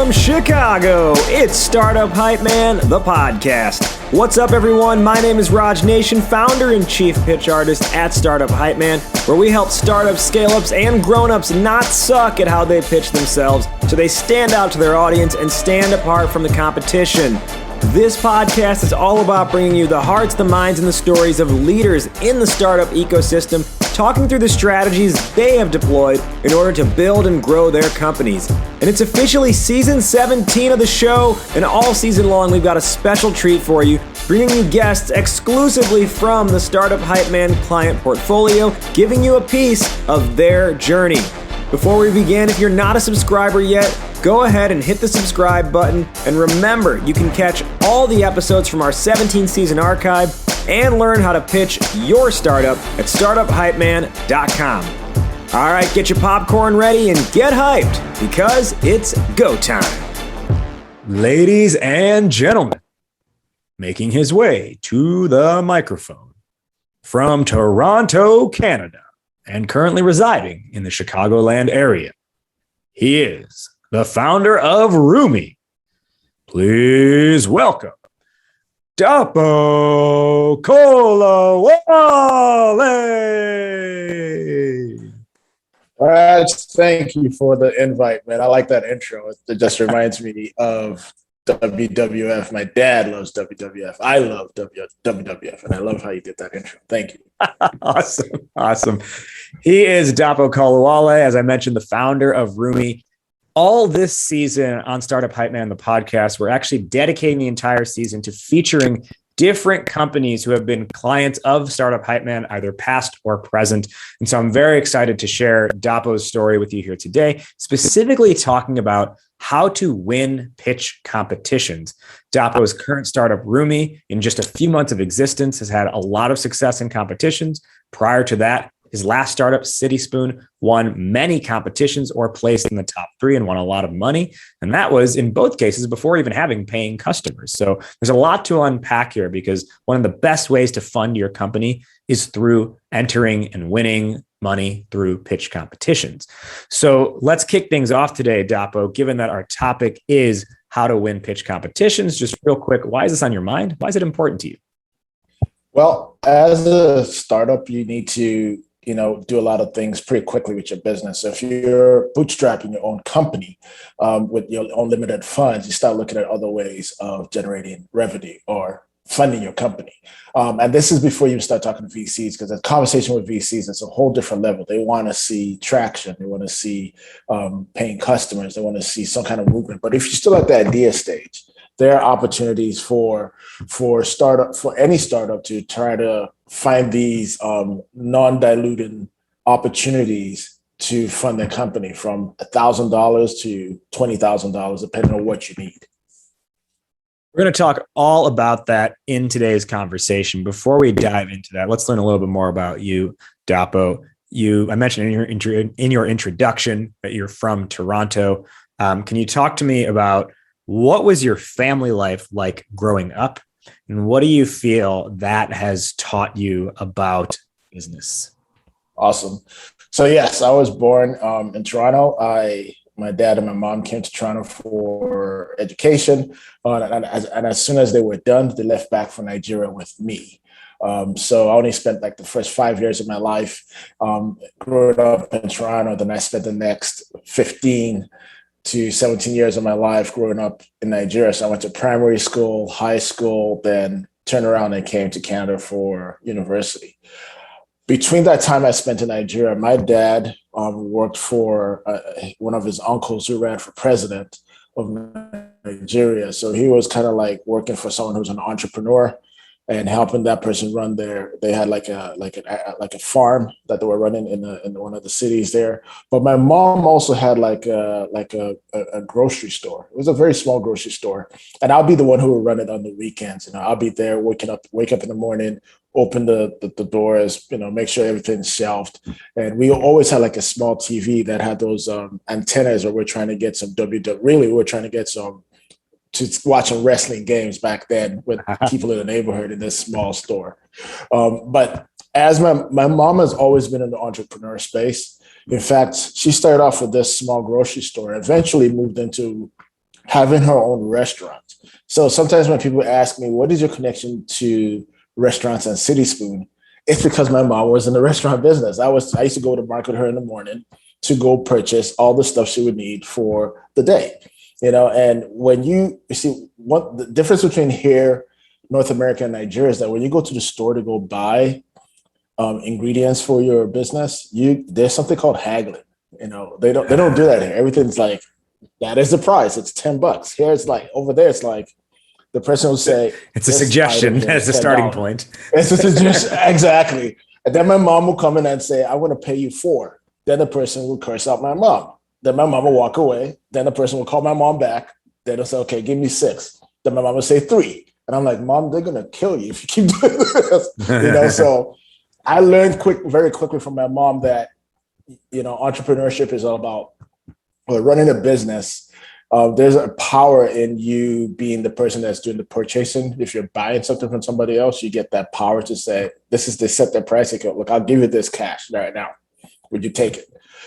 from Chicago, it's Startup Hypeman, the podcast. What's up, everyone? My name is Raj Nation, founder and chief pitch artist at Startup Hypeman, where we help startups, scale-ups, and grown-ups not suck at how they pitch themselves so they stand out to their audience and stand apart from the competition. This podcast is all about bringing you the hearts, the minds, and the stories of leaders in the startup ecosystem, talking through the strategies they have deployed in order to build and grow their companies. And it's officially season 17 of the show, and all season long we've got a special treat for you, bringing you guests exclusively from the Startup Hypeman client portfolio, giving you a piece of their journey. Before we begin, if you're not a subscriber yet, go ahead and hit the subscribe button. And remember, you can catch all the episodes from our 17-season archive and learn how to pitch your startup at startuphypeman.com. All right, get your popcorn ready and get hyped because it's go time. Ladies and gentlemen, making his way to the microphone from Toronto, Canada, and currently residing in the Chicagoland area, he is the founder of Roomii. Please welcome Dapo Kolawole. Raj, thank you for the invite, man. I like that intro. It just reminds me of WWF. My dad loves WWF. I love WWF, and I love how you did that intro. Thank you. Awesome. He is Dapo Kolawole, as I mentioned, the founder of Roomii. All this season on Startup Hypeman, the podcast, we're actually dedicating the entire season to featuring different companies who have been clients of Startup Hypeman, either past or present. And so I'm very excited to share Dapo's story with you here today, specifically talking about how to win pitch competitions. Dapo's current startup, Roomii, in just a few months of existence, has had a lot of success in competitions. Prior to that, his last startup, Citispoon, won many competitions or placed in the top 3 and won a lot of money. And that was, in both cases, before even having paying customers. So there's a lot to unpack here, because one of the best ways to fund your company is through entering and winning money through pitch competitions. So let's kick things off today, Dapo, given that our topic is how to win pitch competitions. Just real quick, why is this on your mind? Why is it important to you? Well, as a startup, you need to do a lot of things pretty quickly with your business. So if you're bootstrapping your own company with your own limited funds, you start looking at other ways of generating revenue or funding your company. And this is before you start talking to VCs, because the conversation with VCs is a whole different level. They want to see traction. They want to see paying customers. They want to see some kind of movement. But if you're still at the idea stage, there are opportunities for any startup to try to find these non-diluting opportunities to fund their company, from $1,000 to $20,000, depending on what you need. We're going to talk all about that in today's conversation. Before we dive into that, let's learn a little bit more about you, Dapo. I mentioned in your introduction that you're from Toronto. Can you talk to me about what was your family life like growing up, and what do you feel that has taught you about business? Awesome. So yes, I was born in Toronto. My dad and my mom came to Toronto for education, and as soon as they were done, they left back for Nigeria with me. So I only spent like the first 5 years of my life growing up in Toronto. Then I spent the next 15 to 17 years of my life growing up in Nigeria. So I went to primary school, high school, then turned around and came to Canada for university. Between that time I spent in Nigeria, my dad worked for one of his uncles who ran for president of Nigeria. So he was kind of like working for someone who's an entrepreneur and helping that person run they had like a farm that they were running in one of the cities there. But my mom also had like a grocery store. It was a very small grocery store, and I'll be the one who would run it on the weekends. I'll be there, wake up in the morning, open the doors, make sure everything's shelved. And we always had like a small TV that had those antennas where we're trying to get some really we're trying to get some to watching wrestling games back then with people in the neighborhood in this small store. But as my mom has always been in the entrepreneur space. In fact, she started off with this small grocery store, eventually moved into having her own restaurant. So sometimes when people ask me, what is your connection to restaurants and Citispoon? It's because my mom was in the restaurant business. I used to go to market with her in the morning to go purchase all the stuff she would need for the day. And when you see what the difference between here, North America, and Nigeria is that when you go to the store to go buy ingredients for your business, there's something called haggling. They don't do that here. Everything's like, that is the price. It's $10. Here it's like, over there it's like, the person will say, it's a suggestion as a starting point. It's a suggestion, exactly. And then my mom will come in and say, I want to pay you $4. Then the person will curse out my mom. Then my mom will walk away. Then the person will call my mom back. Then they'll say, okay, give me $6. Then my mom will say $3. And I'm like, Mom, they're going to kill you if you keep doing this. So I learned very quickly from my mom that, entrepreneurship is all about running a business. There's a power in you being the person that's doing the purchasing. If you're buying something from somebody else, you get that power to say, they set their price. They go, look, I'll give you this cash right now. Would you take it?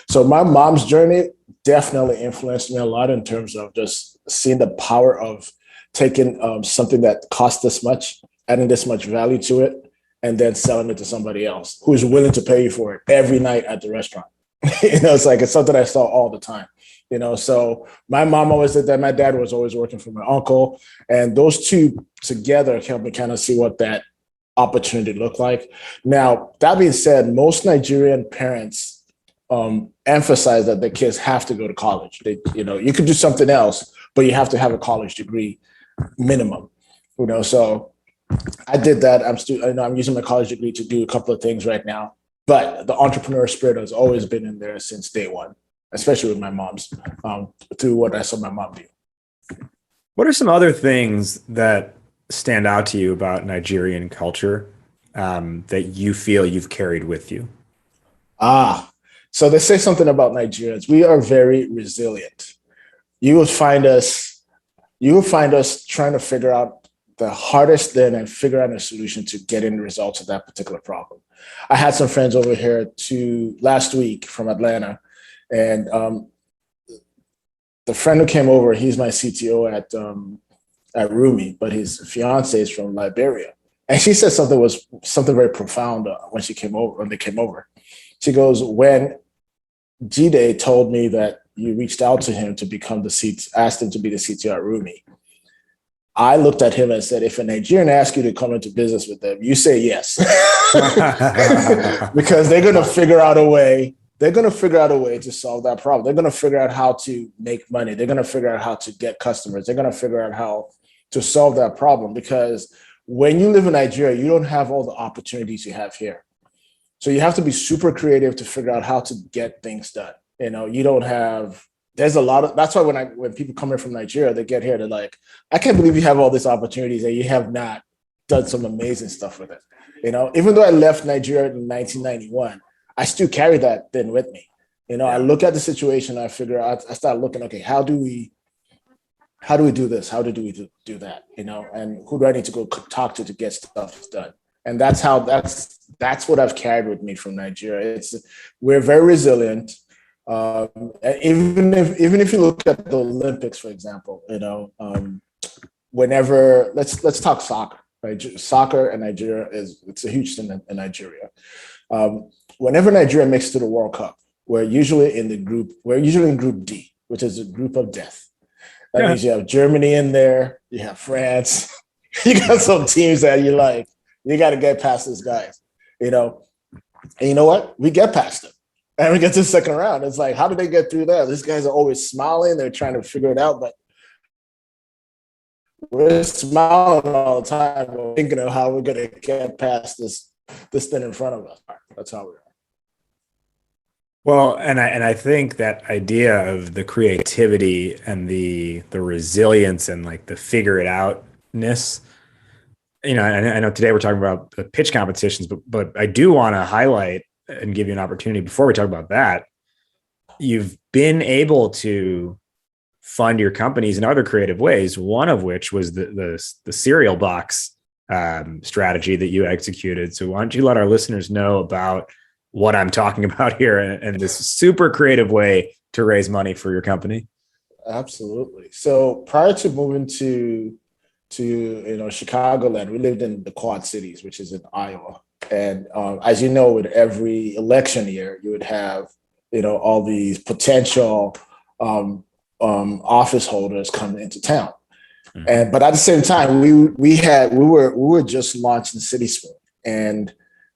So my mom's journey definitely influenced me a lot in terms of just seeing the power of taking something that costs this much, adding this much value to it, and then selling it to somebody else who's willing to pay you for it every night at the restaurant. It's something I saw all the time. So my mom always did that. My dad was always working for my uncle, and those two together helped me kind of see what that opportunity looked like. Now, that being said, most Nigerian parents emphasize that their kids have to go to college. You could do something else, but you have to have a college degree minimum. So I did that. I'm using my college degree to do a couple of things right now, but the entrepreneur spirit has always been in there since day one, especially with my mom's, through what I saw my mom do. What are some other things that stand out to you about Nigerian culture that you feel you've carried with you? So they say something about Nigerians. We are very resilient. You will find us trying to figure out the hardest thing and figure out a solution to getting the results of that particular problem. I had some friends over here last week from Atlanta, and the friend who came over, he's my CTO at Roomii, but his fiance is from Liberia. And she said something very profound when they came over. She goes, when G-Day told me that you reached out to him to become asked him to be the CTO at Roomii, I looked at him and said, if a Nigerian asks you to come into business with them, you say yes. Because they're going to figure out a way. They're going to figure out a way to solve that problem. They're going to figure out how to make money. They're going to figure out how to get customers. They're going to figure out how to solve that problem, because when you live in Nigeria, you don't have all the opportunities you have here. So you have to be super creative to figure out how to get things done. You don't have, there's a lot of, that's why when people come in from Nigeria, they get here, they're like, I can't believe you have all these opportunities and you have not done some amazing stuff with it. Even though I left Nigeria in 1991, I still carry that thing with me. I look at the situation, I figure out, I start looking, okay, how do we do this? How do we do that? And who do I need to go talk to get stuff done? And that's what I've carried with me from Nigeria. We're very resilient. Even if you look at the Olympics, for example, whenever let's talk soccer, right? Soccer in Nigeria it's a huge thing in Nigeria. Whenever Nigeria makes it to the World Cup, we're usually in Group D, which is a group of death. That means you have Germany in there, you have France, you got some teams that you like. You got to get past these guys, And you know what? We get past them. And we get to the second round. It's like, how did they get through that? These guys are always smiling. They're trying to figure it out, but we're smiling all the time. We're thinking of how we're going to get past this thing in front of us. That's how we are. Well, and I think that idea of the creativity and the resilience and like the figure it outness, I know today we're talking about the pitch competitions, but I do want to highlight and give you an opportunity before we talk about that. You've been able to fund your companies in other creative ways, one of which was the cereal box strategy that you executed. So why don't you let our listeners know about what I'm talking about here and this super creative way to raise money for your company? Absolutely. So prior to moving to Chicagoland, we lived in the Quad Cities, which is in Iowa. And as you know, with every election year, you would have all these potential office holders coming into town. And but at the same time, we were just launching Citispoon, and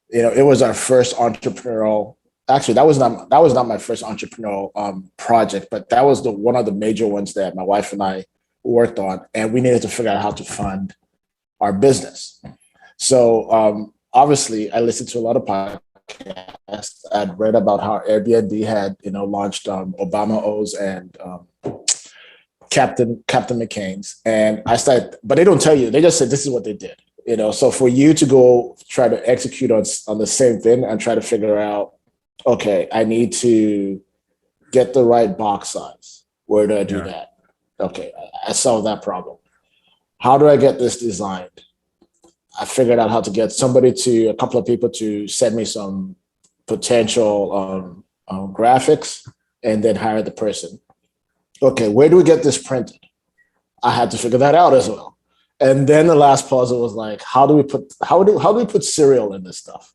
it was our first entrepreneurial. Actually, that was not my first entrepreneurial project, but that was one of the major ones that my wife and I worked on, and we needed to figure out how to fund our business. So obviously, I listened to a lot of podcasts. I'd read about how Airbnb had launched Obama O's and Captain McCain's, and I started, but they don't tell you. They just said this is what they did. So for you to go try to execute on the same thing and try to figure out, okay, I need to get the right box size. Where do I do that? Okay, I solved that problem. How do I get this designed? I figured out how to get a couple of people to send me some potential graphics, and then hire the person. Okay, where do we get this printed? I had to figure that out as well. And then the last puzzle was like, how do we put cereal in this stuff?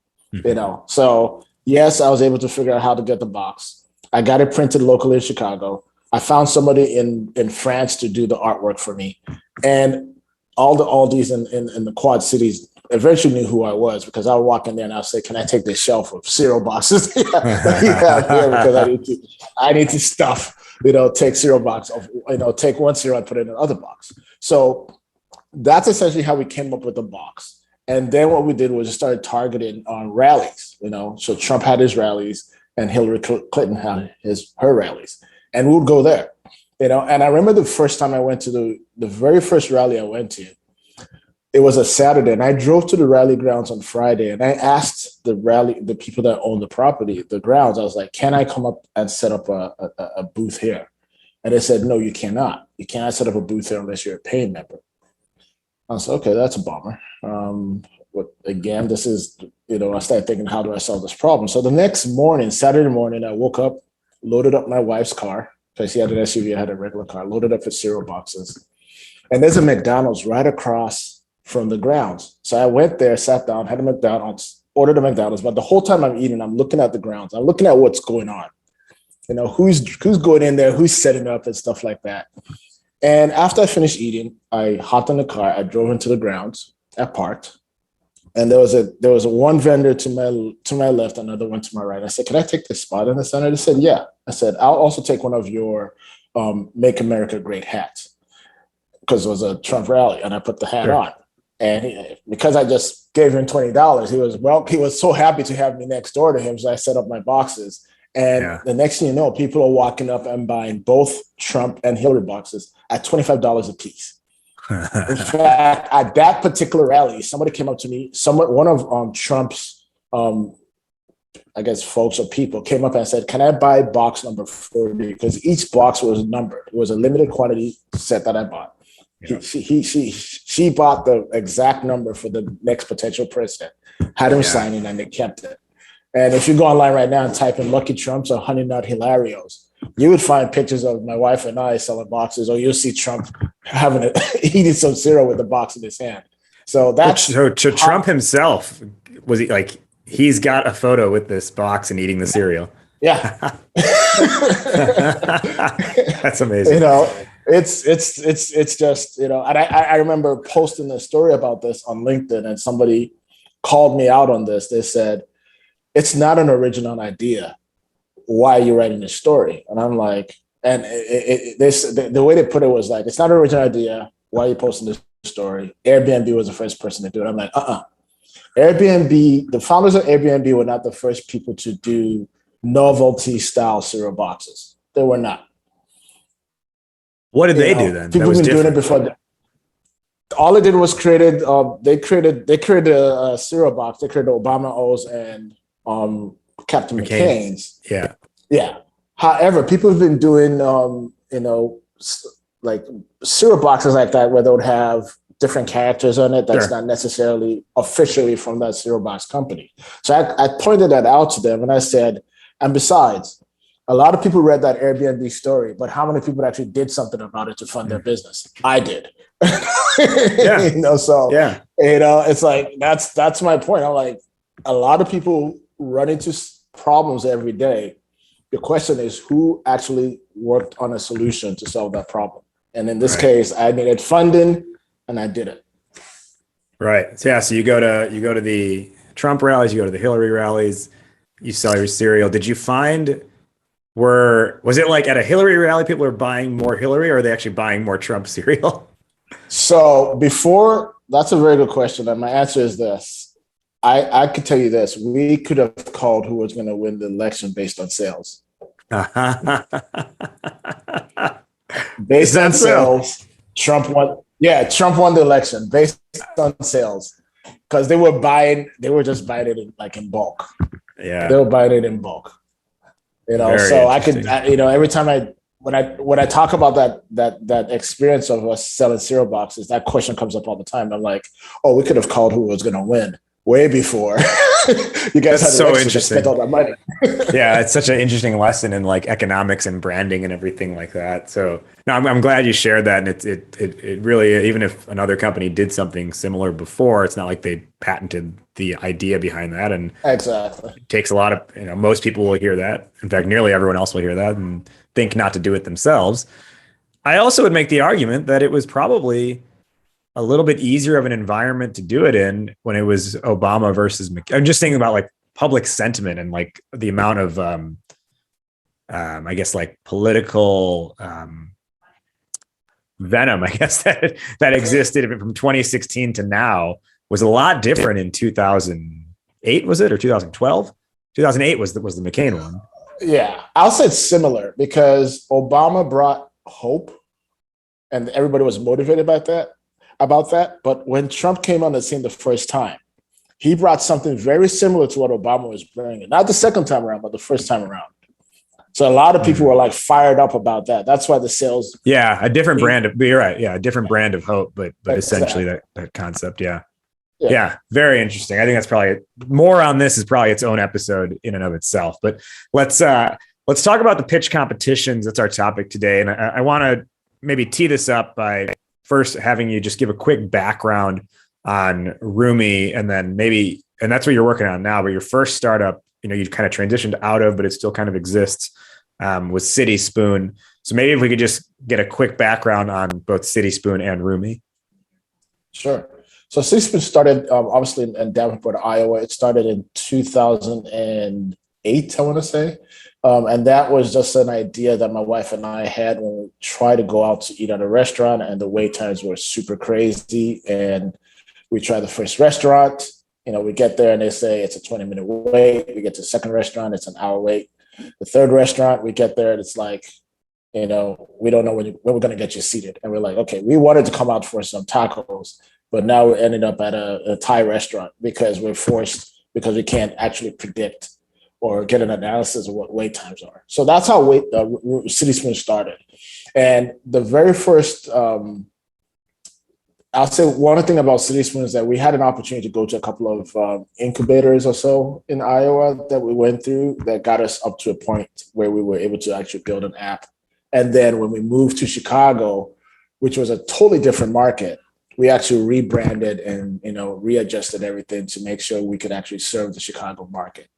So yes, I was able to figure out how to get the box. I got it printed locally in Chicago. I found somebody in France to do the artwork for me. And all the Aldis in the Quad Cities eventually knew who I was, because I would walk in there and I'll say, can I take this shelf of cereal boxes? Because I need to stuff, take cereal box of, take one cereal and put it in another box. So that's essentially how we came up with the box. And then what we did was just started targeting on rallies, so Trump had his rallies and Hillary Clinton had her rallies, and we would go there, and I remember the first time I went to the very first rally I went to, it was a Saturday, and I drove to the rally grounds on Friday, and I asked the people that own the property, the grounds, I was like, can I come up and set up a booth here? And they said, no, you cannot. You cannot set up a booth here unless you're a paying member. I was like, okay, that's a bummer. But again, this is, I started thinking, how do I solve this problem? So the next morning, Saturday morning, I woke up, loaded up my wife's car, because she had an SUV, I had a regular car, loaded up with cereal boxes. And there's a McDonald's right across from the grounds. So I went there, sat down, had a McDonald's, ordered a McDonald's. But the whole time I'm eating, I'm looking at the grounds. I'm looking at what's going on. Who's going in there, who's setting up and stuff like that. And after I finished eating, I hopped in the car. I drove into the grounds. I parked, and there was a one vendor to my left, another one to my right. I said, "Can I take this spot in the center?" They said, "Yeah." I said, "I'll also take one of your Make America Great hats," because it was a Trump rally, and I put the hat on. And because I just gave him $20, he was so happy to have me next door to him. So I set up my boxes. And the next thing you know, people are walking up and buying both Trump and Hillary boxes at $25 a piece. In fact, at that particular rally, somebody came up to me, one of Trump's, I guess, folks or people came up and said, "Can I buy box number 40?" Because each box was numbered. It was a limited quantity set that I bought. Yeah. She bought the exact number for the next potential president, had him sign it, and they kept it. And if you go online right now and type in Lucky Trumps or Honey Nut Hilarios, you would find pictures of my wife and I selling boxes, or you'll see Trump eating some cereal with the box in his hand. So that's so Trump himself, was he like, he's got a photo with this box and eating the cereal. Yeah. That's amazing. It's just, and I remember posting a story about this on LinkedIn, and somebody called me out on this. They said, "It's not an original idea. Why are you writing this story?" And I'm like, and the way they put it was like, "It's not an original idea. Why are you posting this story? Airbnb was the first person to do it." I'm like, Airbnb, the founders of Airbnb were not the first people to do novelty style cereal boxes. They were not. What did they do then? People have been doing it before. All they did was they created a cereal box. They created Obama O's and Captain McCain's. Yeah. However, people have been doing like cereal boxes like that, where they would have different characters on it that's not necessarily officially from that cereal box company. So I pointed that out to them, and I said, and besides, A lot of people read that Airbnb story, but how many people actually did something about it to fund their business? I did. Yeah. So Yeah. it's like that's my point. I'm like, a lot of people run into problems every day. The question is, who actually worked on a solution to solve that problem? And in this case, I needed funding, and I did it. Right. So, yeah. So you go to the Trump rallies, you go to the Hillary rallies, you sell your cereal. Did you find was it like at a Hillary rally, people are buying more Hillary, or are they actually buying more Trump cereal? So that's a very good question. And my answer is this. I could tell you this. We could have called who was going to win the election based on sales. Based on sales, Trump won. Yeah, Trump won the election based on sales because they were just buying it in bulk. Yeah. They were buying it in bulk. So I could, every time when I talk about that experience of us selling cereal boxes, that question comes up all the time. I'm like, oh, we could have called who was going to win way before you guys had so interesting. Spent all that money. Yeah, it's such an interesting lesson in like economics and branding and everything like that. So no, I'm glad you shared that, and it really, even if another company did something similar before, it's not like they patented the idea behind that. And exactly, it takes a lot of most people will hear that. In fact, nearly everyone else will hear that and think not to do it themselves. I also would make the argument that it was probably a little bit easier of an environment to do it in when it was Obama versus I'm just thinking about like public sentiment and like the amount of I guess like political venom, I guess that existed from 2016 to now was a lot different in 2008, was it, or 2012? 2008 was the McCain one. Yeah, I'll say it's similar because Obama brought hope and everybody was motivated about that. But when Trump came on the scene the first time, he brought something very similar to what Obama was bringing. Not the second time around, but the first time around. So a lot of people were like fired up about that. That's why the sales. Yeah, a different brand of, you're right. Yeah, a different brand of hope, but essentially that concept. Yeah. Yeah, very interesting. I think that's probably more on this is probably its own episode in and of itself. But let's talk about the pitch competitions. That's our topic today. And I want to maybe tee this up by first having you just give a quick background on Roomii, and then and that's what you're working on now, but your first startup, you kind of transitioned out of, but it still kind of exists, was Citispoon. So maybe if we could just get a quick background on both Citispoon and Roomii. Sure. So Citispoon started obviously in Davenport, Iowa. It started in 2008, I want to say. And that was just an idea that my wife and I had when we tried to go out to eat at a restaurant, and the wait times were super crazy. And we tried the first restaurant, we get there and they say it's a 20-minute wait. We get to the second restaurant, it's an hour wait. The third restaurant, we get there and it's like, we don't know when we're going to get you seated. And we're like, okay, we wanted to come out for some tacos, but now we're ending up at a Thai restaurant because we're forced, because we can't actually predict or get an analysis of what wait times are. So that's how Citispoon started. And the very first, I'll say one thing about Citispoon is that we had an opportunity to go to a couple of incubators or so in Iowa that we went through that got us up to a point where we were able to actually build an app. And then when we moved to Chicago, which was a totally different market, we actually rebranded and readjusted everything to make sure we could actually serve the Chicago market.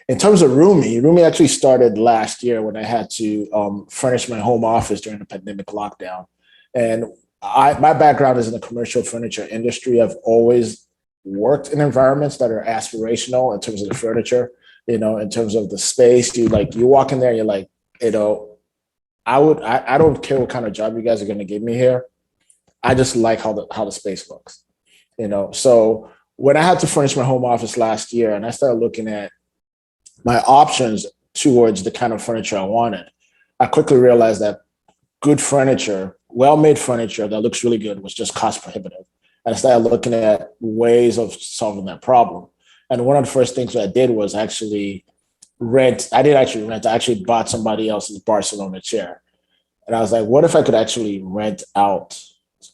In terms of Roomii actually started last year when I had to furnish my home office during the pandemic lockdown. And my background is in the commercial furniture industry. I've always worked in environments that are aspirational in terms of the furniture, in terms of the space. You walk in there and you're like, I don't care what kind of job you guys are going to give me here. I just like how the space looks, So when I had to furnish my home office last year and I started looking at my options towards the kind of furniture I wanted, I quickly realized that good furniture, well-made furniture that looks really good was just cost prohibitive. And I started looking at ways of solving that problem. And one of the first things that I did was actually rent. I didn't actually rent. I actually bought somebody else's Barcelona chair. And I was like, what if I could actually rent out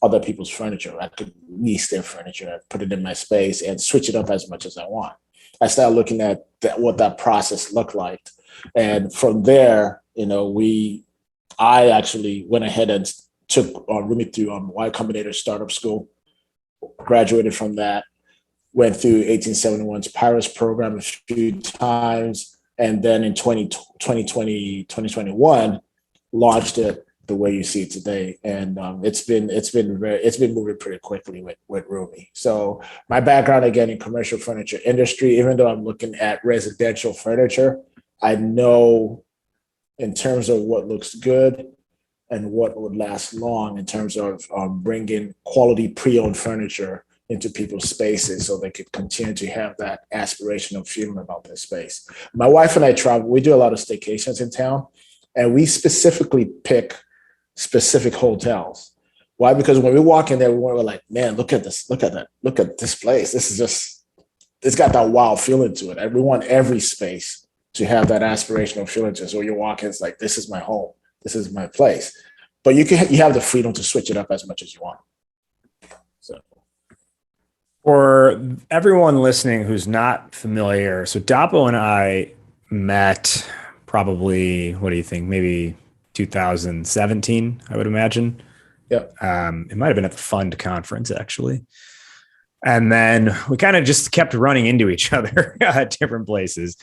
other people's furniture? I could lease their furniture, put it in my space and switch it up as much as I want. I started looking at what that process looked like. And from there, I actually went ahead and took Roomii through Y Combinator Startup School, graduated from that, went through 1871's Paris program a few times, and then in 2021, launched it the way you see it today. And it's been moving pretty quickly with Roomii. So my background, again, in commercial furniture industry, even though I'm looking at residential furniture, I know in terms of what looks good and what would last long in terms of bringing quality pre-owned furniture into people's spaces so they could continue to have that aspirational feeling about their space. My wife and I travel, we do a lot of staycations in town, and we specifically pick specific hotels. Why? Because when we walk in there, we're like, man, look at this, look at that, look at this place. This is just, it's got that wow feeling to it. And we want every space to have that aspirational feeling to it. So you walk in, it's like, this is my home, this is my place. But you have the freedom to switch it up as much as you want. So, for everyone listening who's not familiar, so Dapo and I met probably, what do you think? Maybe 2017, I would imagine. Yep. It might have been at the Fund conference, actually. And then we kind of just kept running into each other at different places.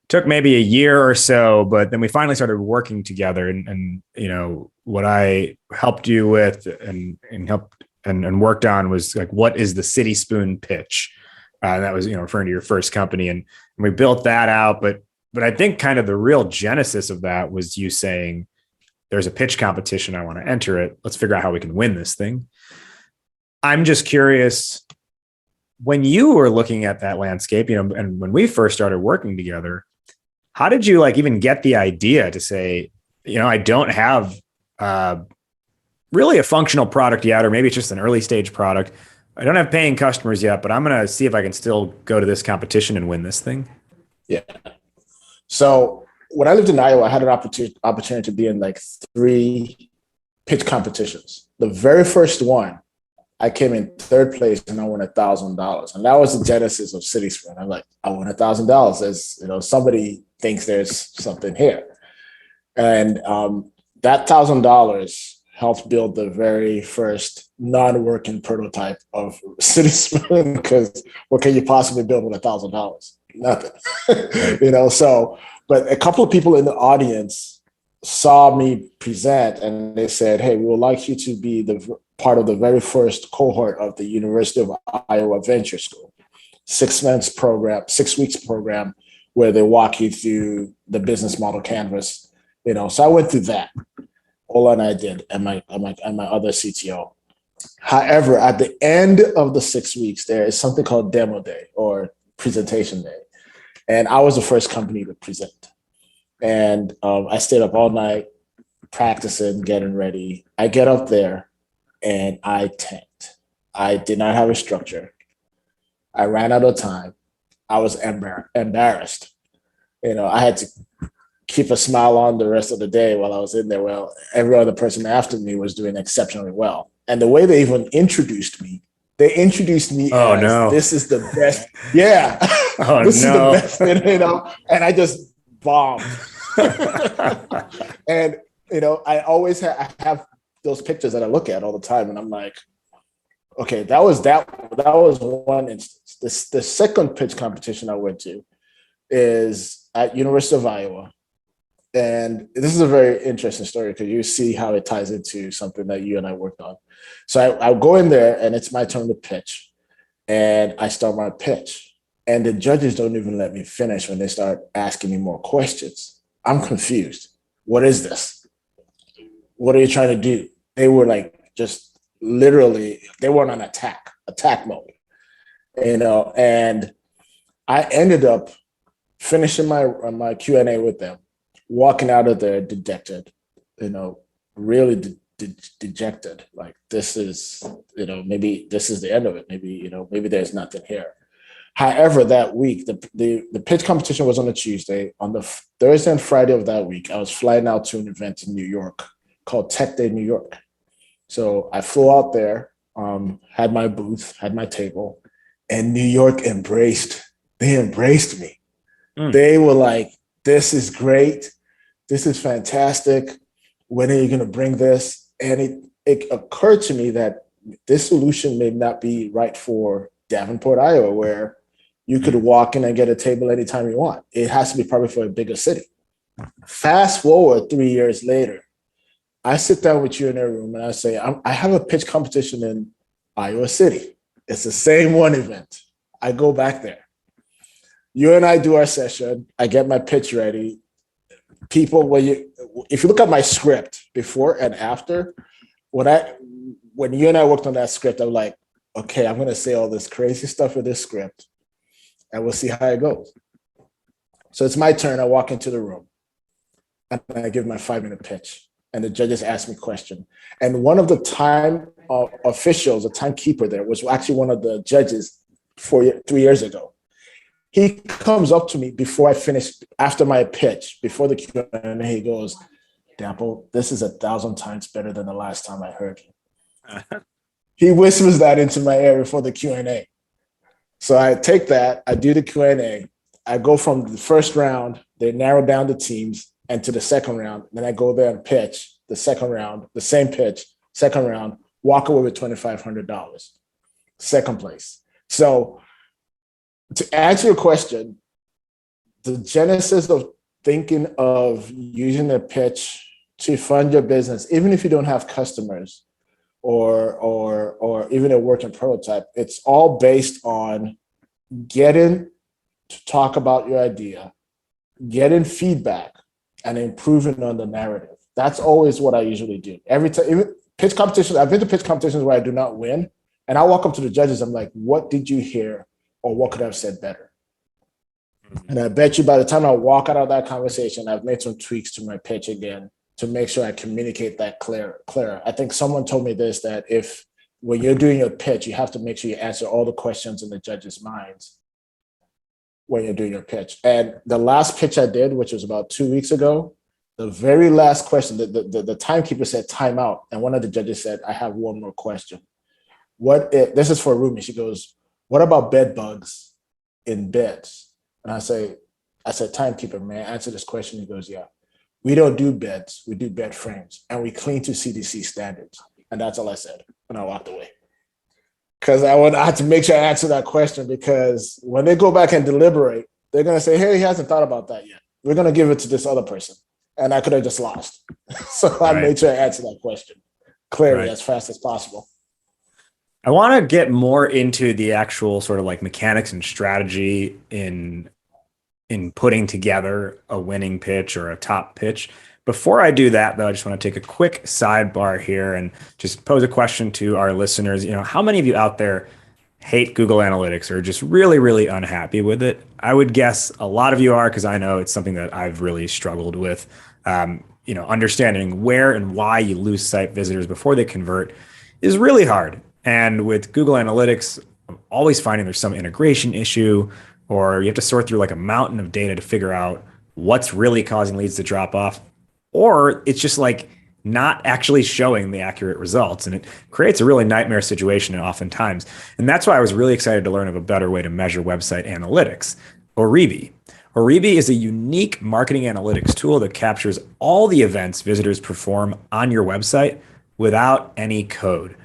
Took maybe a year or so, but then we finally started working together. And what I helped you with and worked on was like, what is the Citispoon pitch? That was, referring to your first company, and we built that out. But I think kind of the real genesis of that was you saying, there's a pitch competition. I want to enter it. Let's figure out how we can win this thing. I'm just curious, when you were looking at that landscape, and when we first started working together, how did you even get the idea to say, I don't have really a functional product yet, or maybe it's just an early stage product. I don't have paying customers yet, but I'm going to see if I can still go to this competition and win this thing. Yeah. So when I lived in Iowa, I had an opportunity to be in 3 pitch competitions. The very first one, I came in 3rd place and I won $1,000. And that was the genesis of Citispoon. I'm like, I won $1,000. As somebody thinks there's something here. And that $1,000 helped build the very first non-working prototype of Citispoon, because what can you possibly build with $1,000? Nothing. So, but a couple of people in the audience saw me present and they said, hey, we would like you to be the part of the very first cohort of the University of Iowa Venture School, 6 weeks program where they walk you through the business model canvas. So I went through that. Ola and I did, and my other CTO. However, at the end of the 6 weeks, there is something called demo day or presentation day. And I was the first company to present. And I stayed up all night practicing, getting ready. I get up there and I tanked. I did not have a structure. I ran out of time. I was embarrassed. I had to keep a smile on the rest of the day while I was in there. Well, every other person after me was doing exceptionally well. And the way they even introduced me as this is the best. Yeah. This is the best thing, and I just bombed. And, I always have those pictures that I look at all the time. And I'm like, okay, that was one instance. The second pitch competition I went to is at University of Iowa. And this is a very interesting story because you see how it ties into something that you and I worked on. So I'll go in there and it's my turn to pitch. And I start my pitch. And the judges don't even let me finish when they start asking me more questions. I'm confused. What is this? What are you trying to do? They were just literally, they weren't on attack mode. And I ended up finishing my Q&A with them, walking out of there dejected, really dejected. Like, this is, maybe this is the end of it. Maybe there's nothing here. However, that week, the pitch competition was on a Tuesday. On the Thursday and Friday of that week, I was flying out to an event in New York called Tech Day New York. So I flew out there, had my booth, had my table, and New York embraced me. They were like, this is great. This is fantastic. When are you going to bring this? And it occurred to me that this solution may not be right for Davenport, Iowa, where you could walk in and get a table anytime you want. It has to be probably for a bigger city. Fast forward 3 years later, I sit down with you in a room and I say, I have a pitch competition in Iowa City. It's the same one event. I go back there. You and I do our session. I get my pitch ready. People, if you look at my script before and after, when you and I worked on that script, I'm like, okay, I'm going to say all this crazy stuff with this script and we'll see how it goes. So it's my turn. I walk into the room and I give my 5-minute pitch and the judges ask me a question. And one of the time officials, a timekeeper there, was actually one of the judges 3 years ago. He comes up to me before I finish, after my pitch, before the Q&A, he goes, Dapo, this is 1,000 times better than the last time I heard you. He whispers that into my ear before the Q&A. So I take that, I do the Q&A, I go from the first round, they narrow down the teams, and to the second round. Then I go there and pitch the second round, the same pitch, second round, walk away with $2,500, second place. So to answer your question, the genesis of thinking of using a pitch to fund your business, even if you don't have customers or even a working prototype, it's all based on getting to talk about your idea, getting feedback, and improving on the narrative. That's always what I usually do. Every time, even pitch competitions, I've been to pitch competitions where I do not win, and I walk up to the judges, I'm like, what did you hear? Or what could I have said better? And I bet you by the time I walk out of that conversation, I've made some tweaks to my pitch again to make sure I communicate that clearer. I think someone told me this, that when you're doing your pitch, you have to make sure you answer all the questions in the judges' minds when you're doing your pitch. And the last pitch I did, which was about 2 weeks ago, the very last question, the timekeeper said timeout. And one of the judges said, I have one more question. This is for Roomii. She goes, what about bed bugs in beds? And I said, timekeeper, may I answer this question? He goes, yeah. We don't do beds, we do bed frames, and we clean to CDC standards. And that's all I said. And I walked away. Because I had to make sure I answer that question, because when they go back and deliberate, they're going to say, hey, he hasn't thought about that yet. We're going to give it to this other person. And I could have just lost. So I made sure I answered that question clearly as fast as possible. I want to get more into the actual sort of like mechanics and strategy in putting together a winning pitch or a top pitch. Before I do that, though, I just want to take a quick sidebar here and just pose a question to our listeners. How many of you out there hate Google Analytics or just really, really unhappy with it? I would guess a lot of you are, because I know it's something that I've really struggled with. Understanding where and why you lose site visitors before they convert is really hard. And with Google Analytics, I'm always finding there's some integration issue, or you have to sort through like a mountain of data to figure out what's really causing leads to drop off, or it's just like not actually showing the accurate results. And it creates a really nightmare situation oftentimes. And that's why I was really excited to learn of a better way to measure website analytics, Roomii. Roomii is a unique marketing analytics tool that captures all the events visitors perform on your website without any code.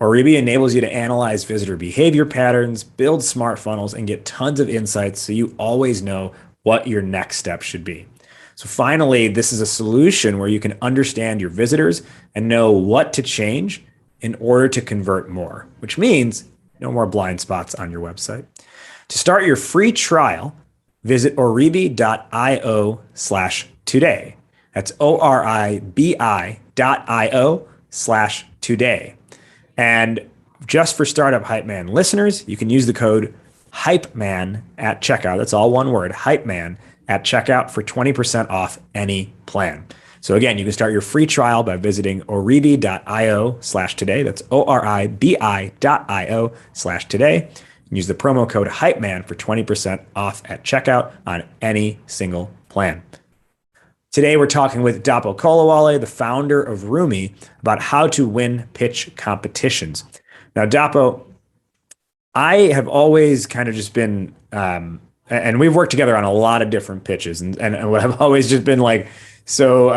Roomii enables you to analyze visitor behavior patterns, build smart funnels, and get tons of insights so you always know what your next step should be. So finally, this is a solution where you can understand your visitors and know what to change in order to convert more, which means no more blind spots on your website. To start your free trial, visit oribi.io/today. That's oribi.io/today. And just for Startup Hypeman listeners, you can use the code HYPEMAN at checkout. That's all one word, HYPEMAN at checkout for 20% off any plan. So again, you can start your free trial by visiting oribi.io/today. That's oribi.io/today. And use the promo code HYPEMAN for 20% off at checkout on any single plan. Today, we're talking with Dapo Kolawole, the founder of Roomii, about how to win pitch competitions. Now, Dapo, I have always kind of just been a and we've worked together on a lot of different pitches, and what I've always just been like so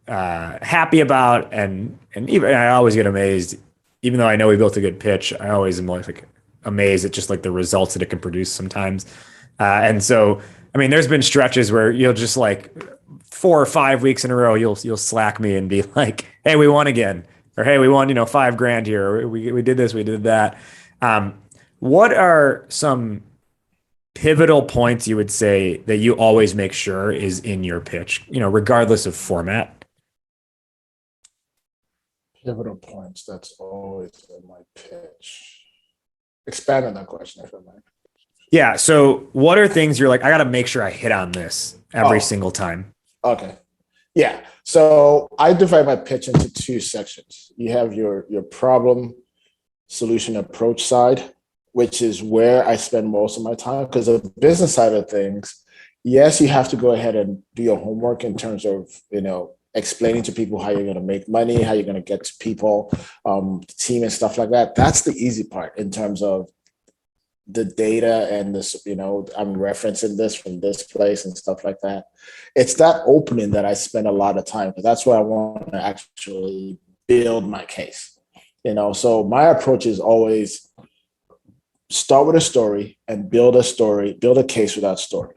happy about, and even I always get amazed, even though I know we built a good pitch, I always am like amazed at just like the results that it can produce sometimes. And so, I mean, there's been stretches where you'll just like 4 or 5 weeks in a row, you'll slack me and be like, "Hey, we won again," or "Hey, we won, $5,000 here. Or, we did this, we did that." What are some pivotal points you would say that you always make sure is in your pitch, regardless of format? Pivotal points that's always in my pitch. Expand on that question if I might. Yeah. So what are things you're like, I got to make sure I hit on this every single time? Okay. Yeah. So I divide my pitch into 2 sections. You have your problem solution approach side, which is where I spend most of my time, because the business side of things, yes, you have to go ahead and do your homework in terms of, explaining to people how you're going to make money, how you're going to get to people, the team and stuff like that. That's the easy part in terms of the data and this, I'm referencing this from this place and stuff like that. It's that opening that I spend a lot of time, because that's where I want to actually build my case. So my approach is always start with a story and build a case with that story.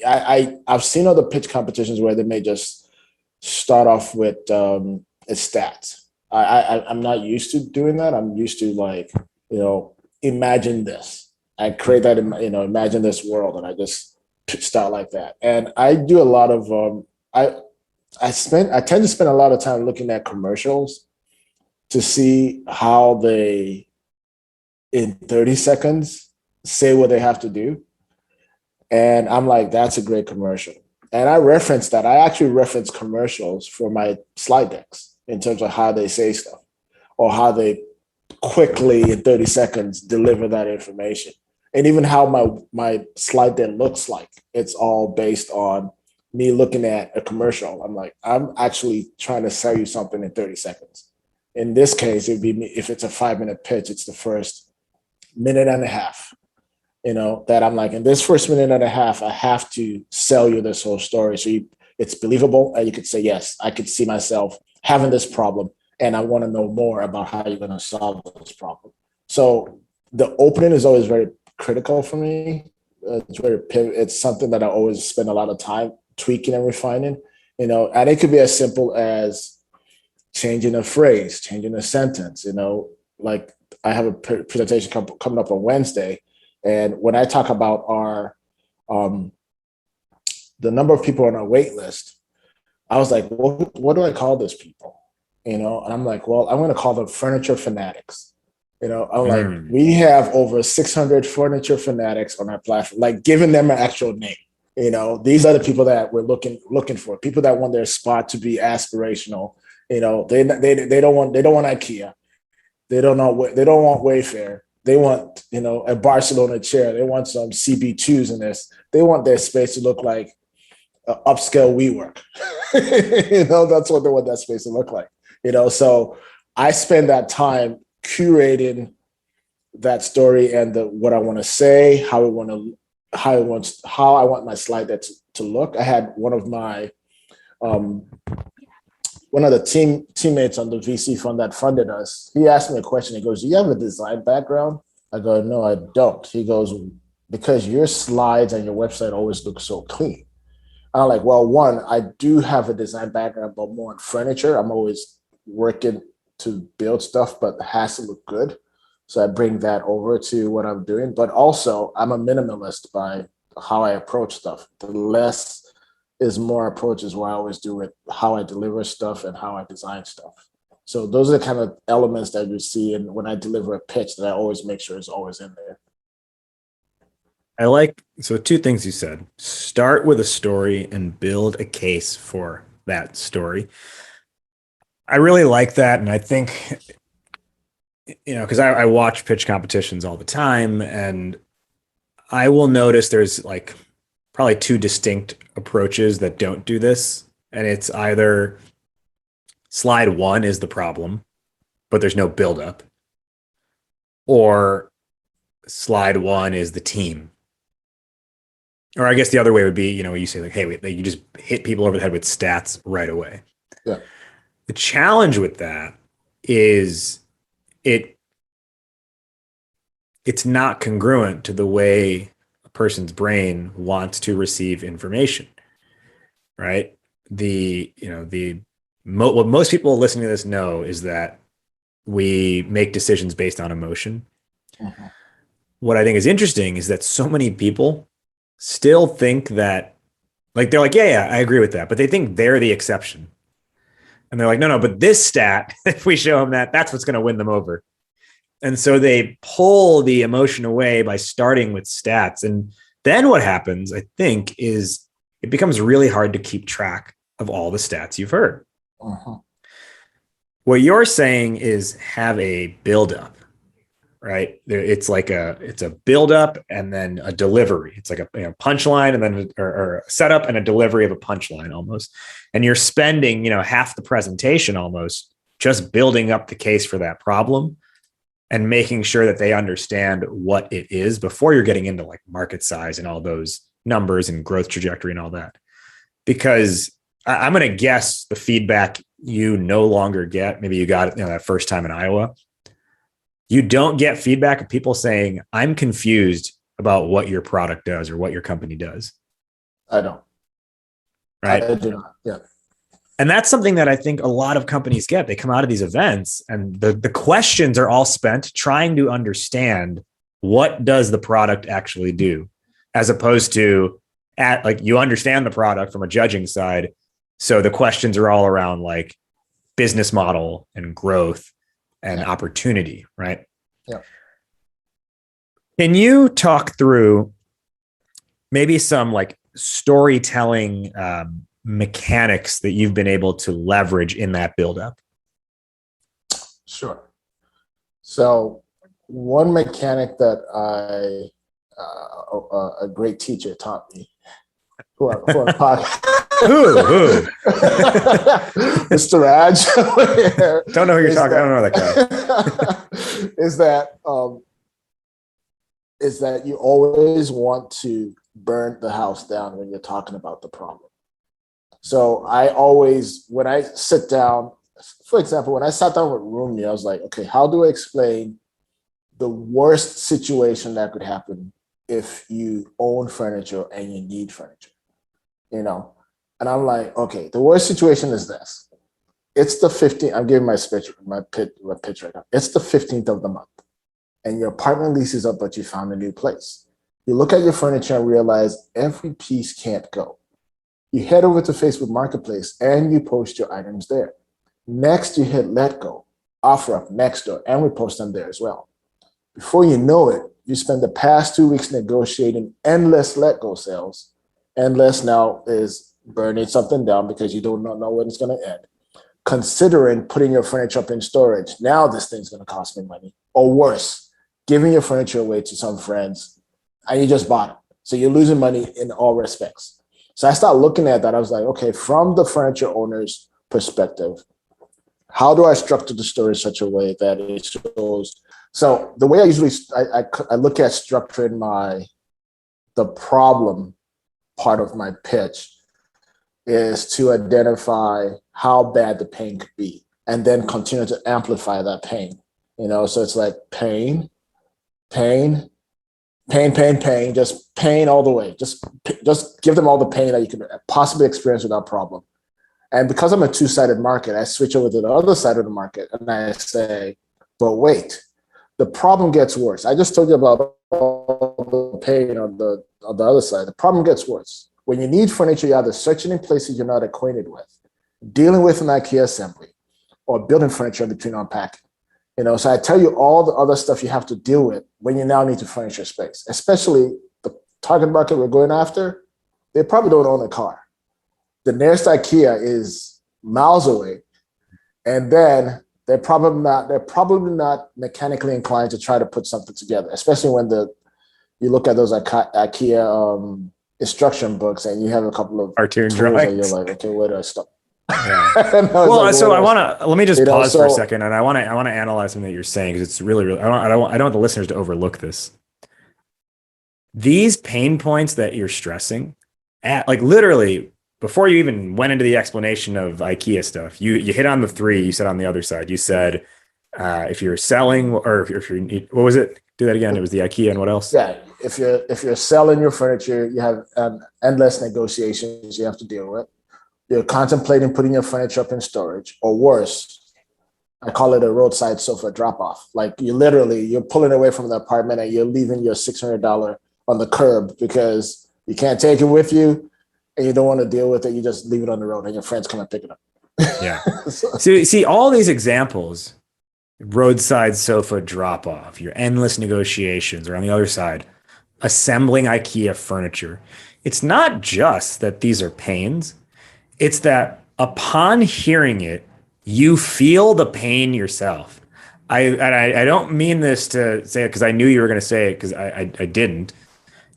I've seen other pitch competitions where they may just start off with a stat. I'm not used to doing that. I'm used to imagine this. I create that, imagine this world, and I just start like that. And I do a lot of I tend to spend a lot of time looking at commercials to see how they, in 30 seconds, say what they have to do. And I'm like, that's a great commercial. And I reference that. I actually reference commercials for my slide decks in terms of how they say stuff or how they quickly in 30 seconds deliver that information. And even how my slide deck looks like. It's all based on me looking at a commercial. I'm like, I'm actually trying to sell you something in 30 seconds. In this case, it'd be me, if it's a 5-minute pitch, it's the first minute and a half. That I'm like, in this first minute and a half, I have to sell you this whole story. So it's believable. And you could say, yes, I could see myself having this problem. And I want to know more about how you're going to solve this problem. So the opening is always very critical for me. It's something that I always spend a lot of time tweaking and refining, and it could be as simple as changing a phrase, changing a sentence, like I have a presentation coming up on Wednesday. And when I talk about our the number of people on our wait list, I was like, what do I call those people? And I'm like, well, I'm going to call them furniture fanatics. I'm like, we have over 600 furniture fanatics on our platform, like giving them an actual name. These are the people that we're looking for, people that want their spot to be aspirational. They don't want IKEA. They don't want Wayfair. They want, a Barcelona chair. They want some CB2s in this. They want their space to look like upscale WeWork. That's what they want that space to look like. So I spend that time curating that story and what I want to say, how I want my slide deck to look. I had one of the teammates on the VC fund that funded us. He asked me a question. He goes, "Do you have a design background?" I go, "No, I don't." He goes, "Because your slides and your website always look so clean." I'm like, well, one, I do have a design background, but more in furniture. I'm always working to build stuff, but it has to look good. So I bring that over to what I'm doing. But also, I'm a minimalist by how I approach stuff. The less is more approach is what I always do with how I deliver stuff and how I design stuff. So those are the kind of elements that you see and when I deliver a pitch that I always make sure is always in there. So 2 things you said: start with a story and build a case for that story. I really like that. And I think, because I watch pitch competitions all the time, and I will notice there's like probably 2 distinct approaches that don't do this. And it's either slide 1 is the problem, but there's no buildup, or slide 1 is the team Or I guess the other way would be, you say like, hey, you just hit people over the head with stats right away. Yeah. The challenge with that is it's not congruent to the way a person's brain wants to receive information, right? What most people listening to this know is that we make decisions based on emotion. Mm-hmm. What I think is interesting is that so many people still think that, like, they're like, yeah, I agree with that, but they think they're the exception. And they're like, no, but this stat, if we show them that, that's what's going to win them over. And so they pull the emotion away by starting with stats. And then what happens, I think, is it becomes really hard to keep track of all the stats you've heard. Uh-huh. What you're saying is have a buildup, right? It's a buildup and then a delivery. It's like a punchline and then or a setup and a delivery of a punchline almost. And you're spending, half the presentation almost just building up the case for that problem and making sure that they understand what it is before you're getting into like market size and all those numbers and growth trajectory and all that. Because I'm going to guess the feedback you no longer get, maybe you got it that first time in Iowa, you don't get feedback of people saying, I'm confused about what your product does or what your company does. I don't. Right? I do not. Yeah. And that's something that I think a lot of companies get. They come out of these events and the questions are all spent trying to understand what does the product actually do, as opposed to you understand the product from a judging side. So the questions are all around like business model and growth and opportunity, right? Yeah. Can you talk through maybe some like storytelling mechanics that you've been able to leverage in that buildup? Sure. So one mechanic that a great teacher taught me who Mr. Raj. Don't know who you're talking. I don't know that guy. Is that you always want to burn the house down when you're talking about the problem. So I always, when I sit down, for example, when I sat down with Roomii, I was like, okay, how do I explain the worst situation that could happen if you own furniture and you need furniture? And I'm like, okay, the worst situation is this. It's the 15th. I'm giving my pitch right now. It's the 15th of the month and your apartment lease is up, but you found a new place. You look at your furniture and realize every piece can't go. You head over to Facebook Marketplace and you post your items there. Next, you hit let go, offer up next door, and we post them there as well. Before you know it, you spend the past 2 weeks negotiating endless let go sales. Endless now is burning something down because you don't know when it's going to end. Considering putting your furniture up in storage. Now this thing's going to cost me money. Or worse, giving your furniture away to some friends and you just bought it. So you're losing money in all respects. So I started looking at that. I was like, okay, from the furniture owner's perspective, how do I structure the story in such a way that it shows? So the way I usually, I look at structuring the problem part of my pitch is to identify how bad the pain could be and then continue to amplify that pain. So it's like pain, just pain all the way. Just give them all the pain that you can possibly experience with that problem. And because I'm a two-sided market, I switch over to the other side of the market and I say, but wait, the problem gets worse. I just told you about all the pain on the other side. The problem gets worse. When you need furniture, you're either searching in places you're not acquainted with, dealing with an IKEA assembly, or building furniture in between unpacking. So I tell you all the other stuff you have to deal with when you now need to furnish your space, especially the target market we're going after. They probably don't own a car. The nearest IKEA is miles away. And then they're probably not mechanically inclined to try to put something together, especially when you look at those IKEA instruction books and you have a couple of cartoon drawings. And you're like, okay, where do I stop? Yeah. Well, so let me just pause for a second, and I want to analyze something that you're saying because it's really, I don't want the listeners to overlook this. these pain points that you're stressing at, like literally before you even went into the explanation of IKEA stuff, you hit on the three you said on the other side. You said if you're selling or if you're, what was it? Do that again. It was the IKEA and what else? Yeah, if you're selling your furniture, you have endless negotiations you have to deal with. You're contemplating putting your furniture up in storage, or worse, I call it a roadside sofa drop off. Like you're pulling away from the apartment and you're leaving your $600 on the curb because you can't take it with you and you don't want to deal with it. You just leave it on the road and your friends come and pick it up. Yeah. So see all these examples, roadside sofa drop off, your endless negotiations, or on the other side, assembling IKEA furniture. It's not just that these are pains. It's that upon hearing it, you feel the pain yourself. I don't mean this to say it because I knew you were going to say it because I didn't.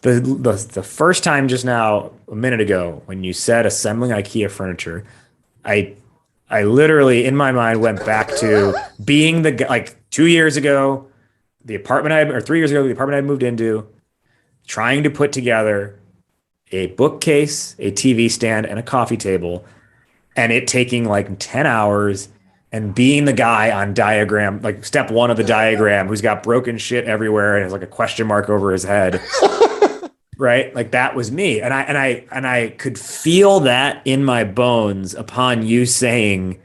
The first time just now, a minute ago, when you said assembling IKEA furniture, I literally in my mind went back to being the guy, like 2 years ago, or 3 years ago, the apartment I moved into, trying to put together a bookcase, a TV stand, and a coffee table, and it taking like 10 hours and being the guy on diagram, like step one of the diagram, who's got broken shit everywhere and has like a question mark over his head. Right? Like that was me. And I could feel that in my bones upon you saying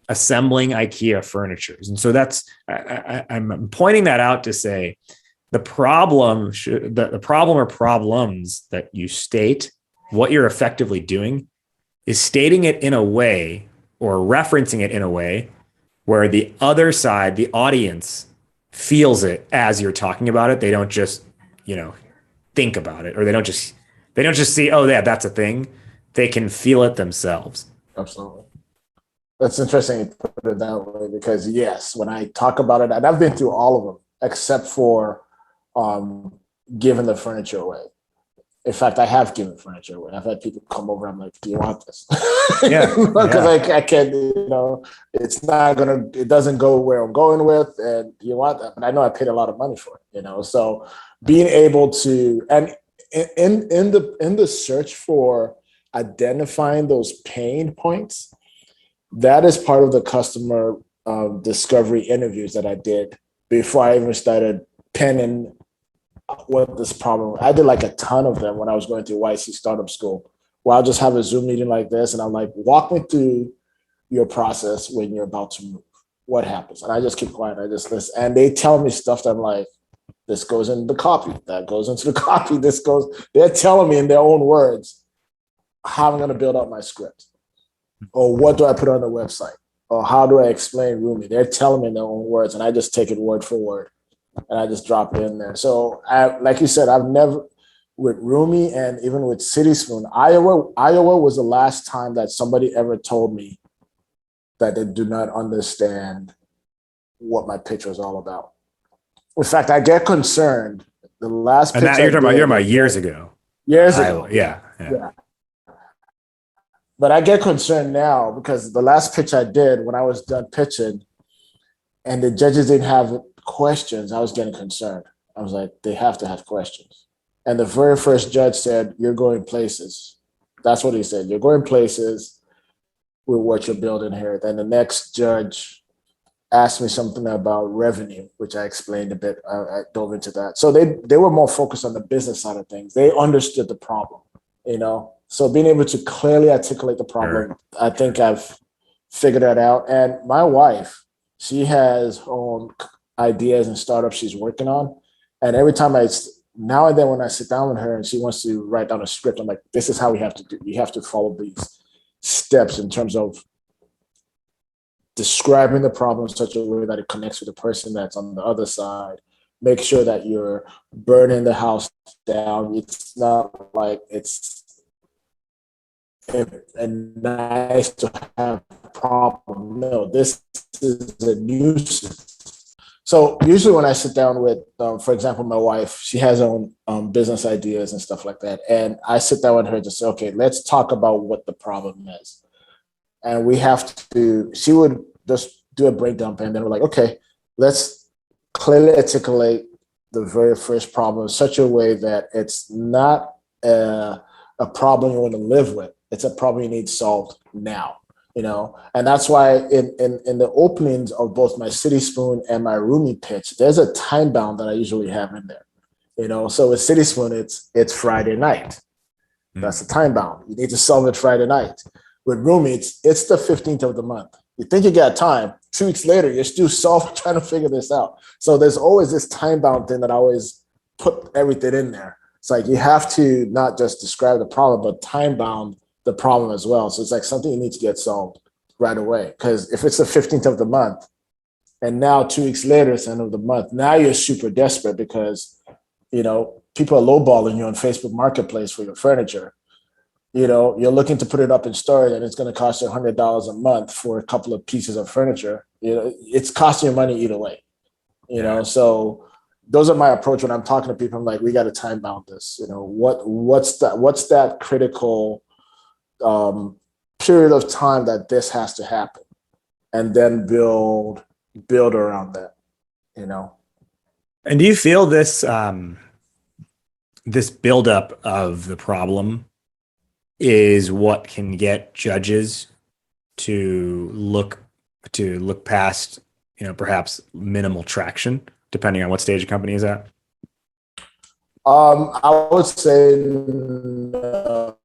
assembling IKEA furnitures. And so I'm pointing that out to say the problem or problems that you state, what you're effectively doing is stating it in a way or referencing it in a way where the other side, the audience, feels it as you're talking about it. They don't just, think about it, or they don't just see, oh yeah, that's a thing. They can feel it themselves. Absolutely. That's interesting you put it that way because yes, when I talk about it, and I've been through all of them except for giving the furniture away. In fact, I have given furniture away. I've had people come over. I'm like, "Do you want this?" Yeah, because I can't. It's not gonna. It doesn't go where I'm going with, and do you want that? But I know I paid a lot of money for it. So being able to, and in the search for identifying those pain points, that is part of the customer discovery interviews that I did before I even started penning what this problem. I did like a ton of them when I was going through YC Startup School, where I'll just have a Zoom meeting like this, and I'm like, walk me through your process when you're about to move. What happens? And I just keep quiet. I just listen, and they tell me stuff that I'm like, this goes in the copy, that goes into the copy, this goes. They're telling me in their own words how I'm going to build out my script, or what do I put on the website, or how do I explain Roomii. They're telling me in their own words, and I just take it word for word. And I just drop it in there. So, like you said, I've never, with Roomii and even with Citispoon, Iowa was the last time that somebody ever told me that they do not understand what my pitch was all about. In fact, I get concerned. The last pitch, and you're talking about years ago. Years ago, yeah. But I get concerned now because the last pitch I did when I was done pitching, and the judges didn't have questions, I was getting concerned. I was like, they have to have questions. And the very first judge said, you're going places. That's what he said. You're going places with what you're building here. Then the next judge asked me something about revenue, which I explained a bit. I dove into that. So they were more focused on the business side of things. They understood the problem, So being able to clearly articulate the problem, sure. I think I've figured that out. And my wife, she has her own ideas and startups she's working on. And every time now and then when I sit down with her and she wants to write down a script, I'm like, this is how we have to do. You have to follow these steps in terms of describing the problem in such a way that it connects with the person that's on the other side. Make sure that you're burning the house down. It's not like it's nice to have a problem. No, this is a nuisance. So usually when I sit down with, for example, my wife, she has her own business ideas and stuff like that. And I sit down with her to say, okay, let's talk about what the problem is. And she would just do a breakdown, and then we're like, okay, let's clearly articulate the very first problem in such a way that it's not a problem you want to live with. It's a problem you need solved now, and that's why in the openings of both my Citispoon and my Roomii pitch, there's a time bound that I usually have in there, so with Citispoon, it's Friday night. That's the time bound. You need to solve it Friday night. With Roomii, it's the 15th of the month. You think you got time. 2 weeks later, you're still trying to figure this out. So there's always this time bound thing that I always put everything in there. It's like you have to not just describe the problem, but time bound the problem as well. So it's like something you need to get solved right away. Because if it's the 15th of the month, and now 2 weeks later, it's the end of the month, now you're super desperate because, people are lowballing you on Facebook Marketplace for your furniture. You're looking to put it up in storage and it's going to cost you $100 a month for a couple of pieces of furniture. It's costing you money either way, so those are my approach when I'm talking to people. I'm like, we got to time bound this, what's that critical period of time that this has to happen, and then build around that, And do you feel this, this buildup of the problem is what can get judges to look past, perhaps minimal traction, depending on what stage a company is at? I would say no.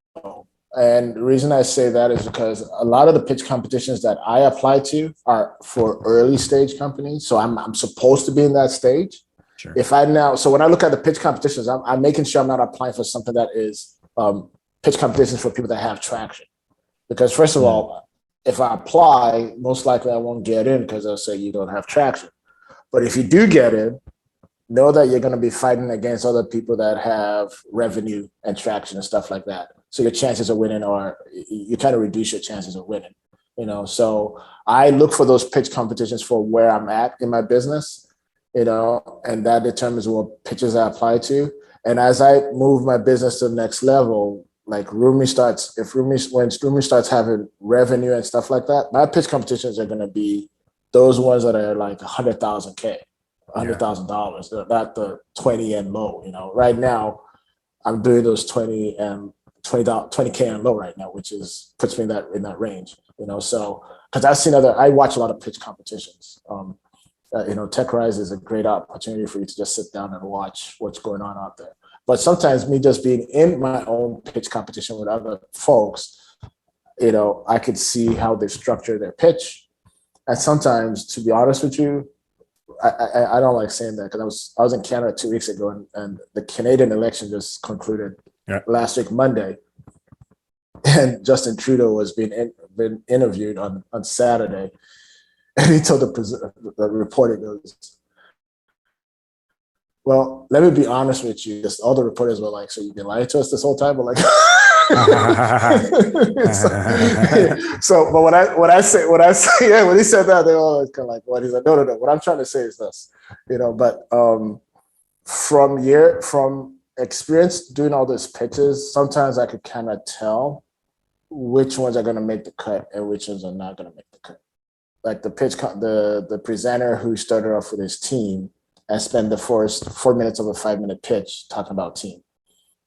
And the reason I say that is because a lot of the pitch competitions that I apply to are for early stage companies. So I'm supposed to be in that stage. Sure. So when I look at the pitch competitions, I'm making sure I'm not applying for something that is pitch competitions for people that have traction. Because first of all, if I apply, most likely I won't get in because they'll say you don't have traction. But if you do get in, know that you're going to be fighting against other people that have revenue and traction and stuff like that. So your chances of winning you kind of reduce your chances of winning, So I look for those pitch competitions for where I'm at in my business, and that determines what pitches I apply to. And as I move my business to the next level, like when Roomii starts having revenue and stuff like that, my pitch competitions are going to be those ones that are like $100,000, not the 20 and low. Right now I'm doing those 20K and low right now, which puts me in that range, so because I watch a lot of pitch competitions. Tech Rise is a great opportunity for you to just sit down and watch what's going on out there. But sometimes me just being in my own pitch competition with other folks, I could see how they structure their pitch. And sometimes, to be honest with you, I don't like saying that because I was in Canada 2 weeks ago and the Canadian election just concluded last week, Monday. And Justin Trudeau was been interviewed on Saturday. And he told the reporter, goes, well, let me be honest with you. Just all the reporters were like, so you've been lying to us this whole time? But like, but when I say, when he said that, they were all kind of like, what? He's like, no. What I'm trying to say is this, but from experience doing all these pitches, sometimes I could kind of tell which ones are going to make the cut and which ones are not going to make the cut. Like the presenter who started off with his team and spent the first 4 minutes of a 5-minute pitch talking about team.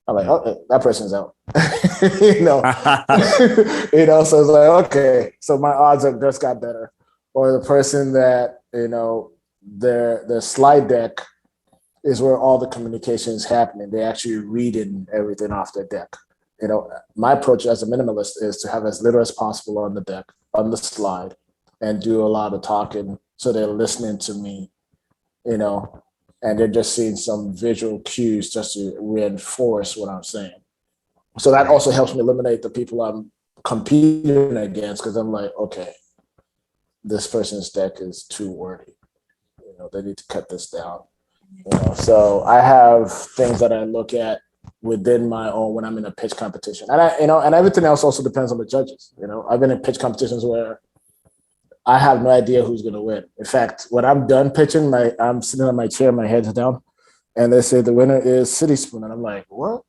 I'm like, oh, that person's out. So it's like, okay, so my odds have just got better. Or the person that, their slide deck is where all the communication is happening. They actually reading everything off their deck. My approach as a minimalist is to have as little as possible on the deck, on the slide, and do a lot of talking so they're listening to me, and they're just seeing some visual cues just to reinforce what I'm saying. So that also helps me eliminate the people I'm competing against, because I'm like, okay, this person's deck is too wordy. They need to cut this down. So I have things that I look at within my own when I'm in a pitch competition, and and everything else also depends on the judges. I've been in pitch competitions where I have no idea who's going to win. In fact, when I'm done pitching, I'm sitting on my chair, my head's down, and they say the winner is Citispoon, and I'm like, what?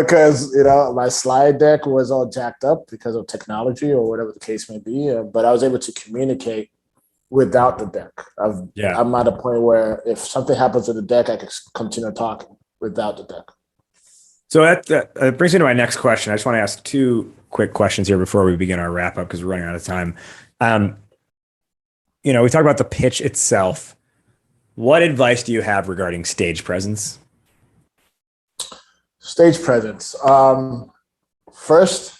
Because my slide deck was all jacked up because of technology or whatever the case may be, but I was able to communicate without the deck. I'm at a point where if something happens to the deck, I can continue talking without the deck. So that brings me to my next question. I just want to ask two quick questions here before we begin our wrap up because we're running out of time. We talk about the pitch itself. What advice do you have regarding stage presence? Stage presence. First,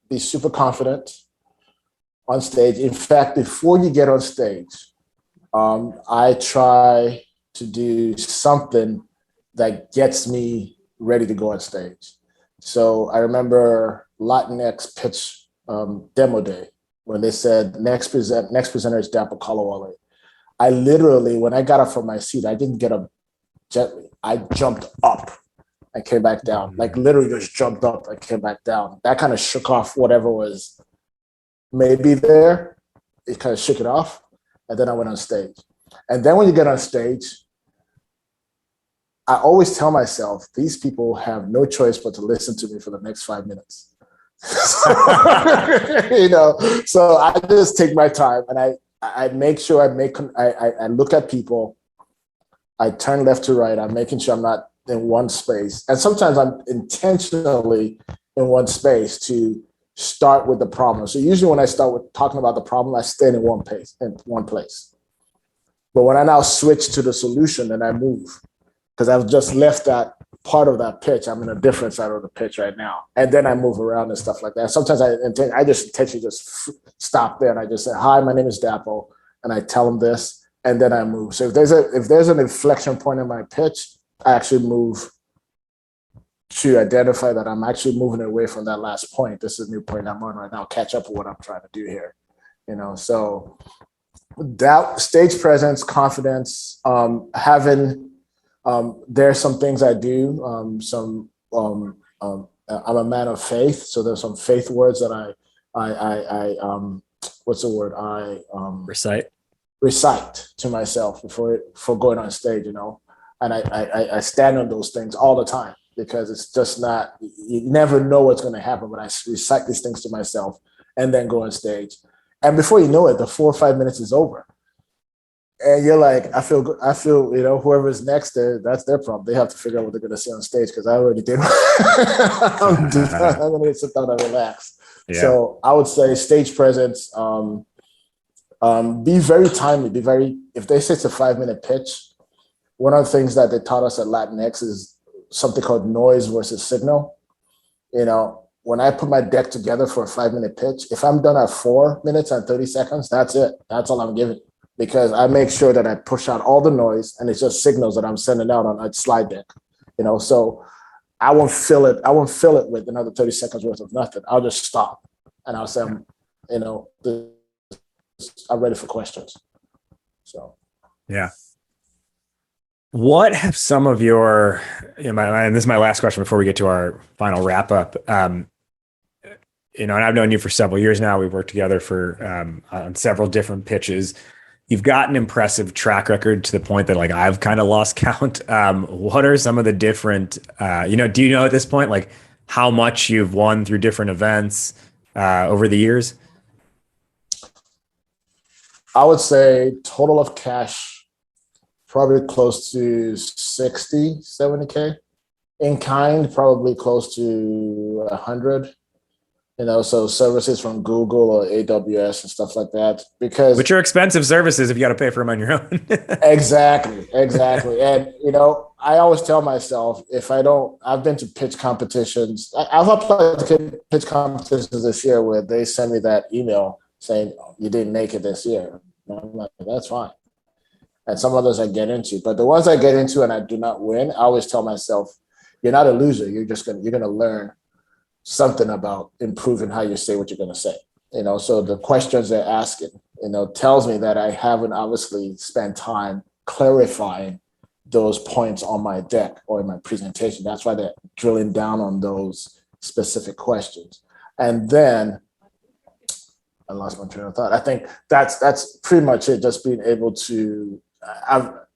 be super confident on stage. In fact, before you get on stage, I try to do something that gets me ready to go on stage. So I remember Latinx pitch demo day when they said next presenter is Dapo Kolawole. I literally, when I got up from my seat, I didn't get up gently. I jumped up and came back down. Like literally just jumped up and came back down. That kind of shook off whatever was maybe there. It kind of shook it off. And then I went on stage. And then when you get on stage, I always tell myself, these people have no choice but to listen to me for the next 5 minutes. So I just take my time and I make sure I look at people. I turn left to right. I'm making sure I'm not in one space. And sometimes I'm intentionally in one space to start with the problem. So usually when I start with talking about the problem, I stay in one place. But when I now switch to the solution, then I move. Because I've just left that part of that pitch. I'm in a different side of the pitch right now. And then I move around and stuff like that. Sometimes I just intentionally just stop there and I just say, hi, my name is Dapo. And I tell them this, and then I move. So if there's an inflection point in my pitch, I actually move to identify that I'm actually moving away from that last point. This is a new point I'm on right now. Catch up with what I'm trying to do here. So that stage presence, confidence, having there's some things I do. I'm a man of faith, so there's some faith words that I what's the word? I recite to myself before going on stage, and I stand on those things all the time because it's just not. You never know what's going to happen, but I recite these things to myself and then go on stage, and before you know it, the 4 or 5 minutes is over. And you're like, I feel, whoever's next there, that's their problem. They have to figure out what they're going to say on stage because I already did. I'm going to sit down and relax. Yeah. So I would say stage presence, be very timely, if they say it's a 5-minute pitch, one of the things that they taught us at Latinx is something called noise versus signal. When I put my deck together for a 5-minute pitch, if I'm done at 4 minutes and 30 seconds, that's it. That's all I'm giving. Because I make sure that I push out all the noise and it's just signals that I'm sending out on a slide deck, so I won't fill it with another 30 seconds worth of nothing. I'll just stop and I'll say, I'm ready for questions. So, yeah. What have some of your, and this is my last question before we get to our final wrap up, and I've known you for several years now. We've worked together on several different pitches. You've got an impressive track record to the point that I've kind of lost count. What are some of the different, do you know at this point, how much you've won through different events over the years? I would say total of cash, probably close to 60, 70K. In kind, probably close to 100. So services from Google or AWS and stuff like that, which are expensive services if you got to pay for them on your own. Exactly. And, I always tell myself, I've been to pitch competitions. I've applied to pitch competitions this year where they send me that email saying, you didn't make it this year. And I'm like, that's fine. And some others I get into, but the ones I get into and I do not win, I always tell myself, you're not a loser. You're going to learn something about improving how you say what you're going to say. So the questions they're asking, tells me that I haven't obviously spent time clarifying those points on my deck or in my presentation. That's why they're drilling down on those specific questions. And then I lost my train of thought. I think that's pretty much it. Just being able to,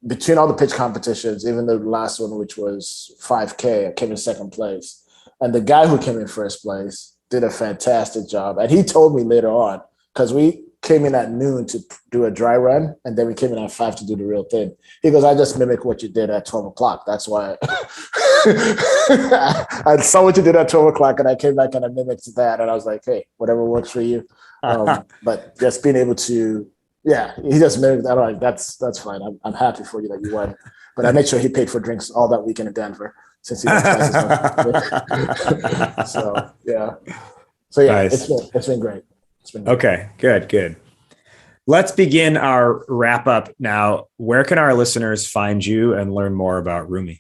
between all the pitch competitions, even the last one, which was 5K, I came in second place. And the guy who came in first place did a fantastic job. And he told me later on, because we came in at noon to do a dry run, and then we came in at 5 to do the real thing. He goes, I just mimic what you did at 12 o'clock. That's why I saw what you did at 12 o'clock, and I came back and I mimicked that. And I was like, hey, whatever works for you. But just being able to, he just mimicked that. I'm like, that's fine. I'm happy for you that you won. But I made sure he paid for drinks all that weekend in Denver, since he was twice as much. So nice. It's been great. Okay, good. Let's begin our wrap up now. Where can our listeners find you and learn more about Roomii?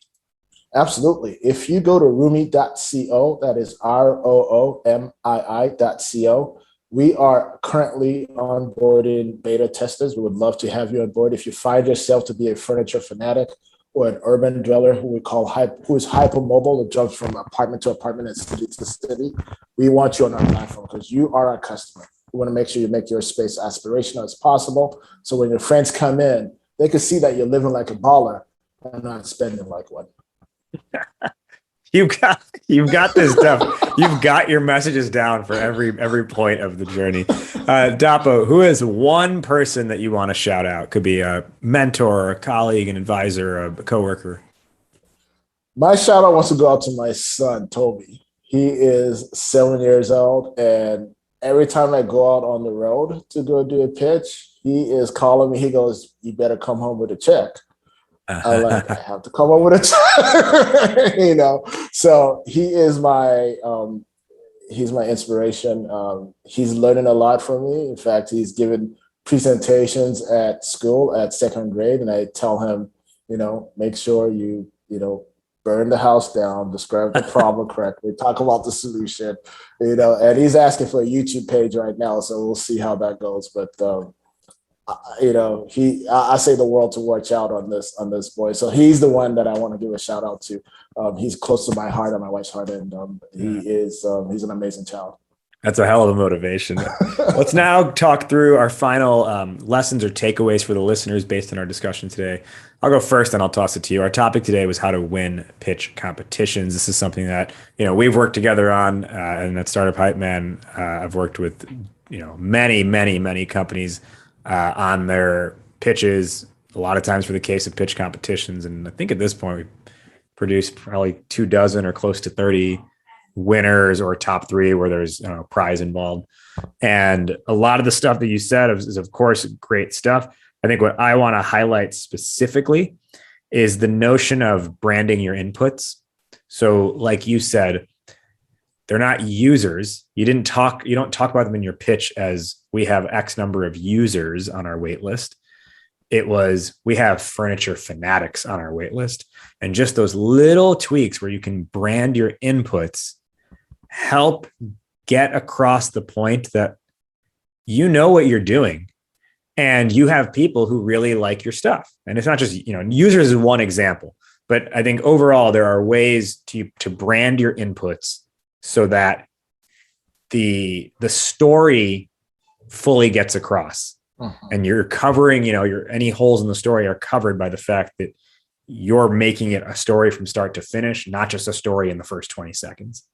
Absolutely. If you go to roomii.co, that is ROOMII.co, we are currently onboarding beta testers. We would love to have you on board. If you find yourself to be a furniture fanatic or an urban dweller who is hypermobile, that jumps from apartment to apartment and city to city, we want you on our platform because you are our customer. We want to make sure you make your space aspirational as possible. So when your friends come in, they can see that you're living like a baller and not spending like one. You've got this stuff. You've got your messages down for every point of the journey. Dapo, who is one person that you want to shout out? Could be a mentor, a colleague, an advisor, a coworker. My shout out wants to go out to my son, Toby. He is 7 years old, and every time I go out on the road to go do a pitch, he is calling me. He goes, "You better come home with a check." I'm like, I have to come home with a check, So he is he's my inspiration. He's learning a lot from me. In fact, he's given presentations at school at second grade, and I tell him, make sure you burn the house down, describe the problem correctly, talk about the solution, and he's asking for a YouTube page right now, so we'll see how that goes. But I say the world to watch out on this boy. So he's the one that I want to give a shout out to. He's close to my heart and my wife's heart, and he's an amazing child. That's a hell of a motivation. Let's now talk through our final lessons or takeaways for the listeners based on our discussion today. I'll go first, and I'll toss it to you. Our topic today was how to win pitch competitions. This is something that we've worked together on, and at Startup Hypeman, I've worked with many companies on their pitches. A lot of times for the case of pitch competitions, and I think at this point we produced probably 24 or close to 30 winners or top 3 where there's a prize involved. And a lot of the stuff that you said is of course great stuff. I think what I want to highlight specifically is the notion of branding your inputs. So like you said, they're not users. You don't talk about them in your pitch as we have X number of users on our wait list. It was, we have furniture fanatics on our wait list. And just those little tweaks where you can brand your inputs help get across the point that you know what you're doing and you have people who really like your stuff. And it's not just, users is one example, but I think overall there are ways to brand your inputs so that the story fully gets across. And you're covering, any holes in the story are covered by the fact that you're making it a story from start to finish, not just a story in the first 20 seconds.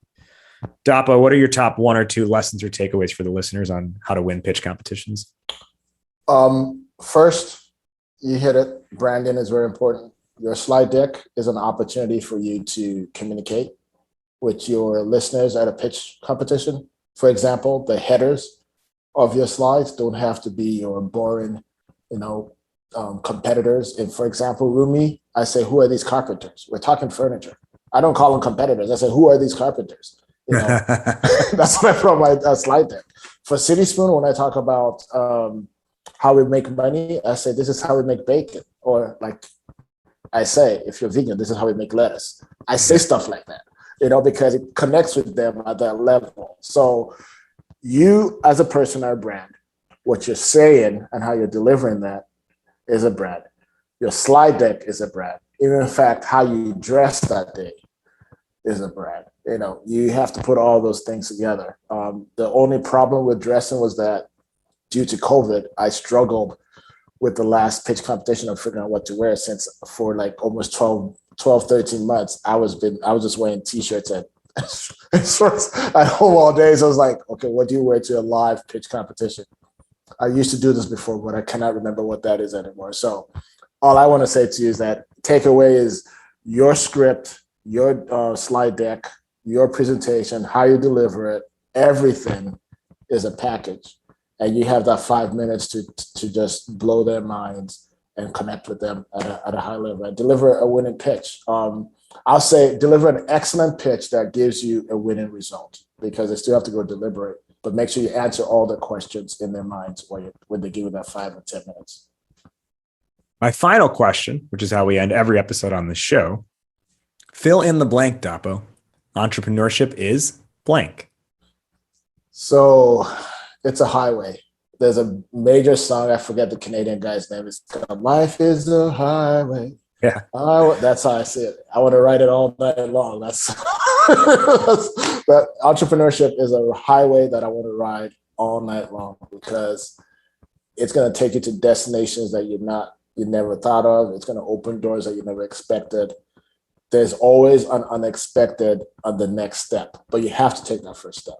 Dapo, what are your top 1 or 2 lessons or takeaways for the listeners on how to win pitch competitions? First, you hit it. Branding is very important. Your slide deck is an opportunity for you to communicate with your listeners at a pitch competition. For example, the headers of your slides don't have to be your boring, competitors. And for example, Roomii, I say, who are these carpenters? We're talking furniture. I don't call them competitors. I say, who are these carpenters? That's what I put on my slide deck. For Citispoon, when I talk about how we make money, I say, this is how we make bacon. Or like I say, if you're vegan, this is how we make lettuce. I say stuff like that, because it connects with them at that level. So you as a person are a brand. What you're saying and how you're delivering that is a brand. Your slide deck is a brand. Even in fact, how you dress that day is a brand. You have to put all those things together. The only problem with dressing was that due to COVID, I struggled with the last pitch competition of figuring out what to wear, since for like almost 12, 13 months, I was just wearing t-shirts and shorts at home all day. So I was like, okay, what do you wear to a live pitch competition? I used to do this before, but I cannot remember what that is anymore. So all I want to say to you is that takeaway is your script, your slide deck, your presentation, how you deliver it, everything is a package. And you have that 5 minutes to just blow their minds and connect with them at a high level and deliver a winning pitch. I'll say deliver an excellent pitch that gives you a winning result, because they still have to go deliberate, but make sure you answer all the questions in their minds when they give you that 5 or 10 minutes. My final question, which is how we end every episode on this show, fill in the blank, Dapo. Entrepreneurship is blank. So it's a highway. There's a major song, I forget the Canadian guy's name. It's called Life is a Highway. Yeah. That's how I see it. I want to write it all night long. That entrepreneurship is a highway that I want to ride all night long, because it's going to take you to destinations that you never thought of. It's going to open doors that you never expected. There's always an unexpected on the next step, but you have to take that first step.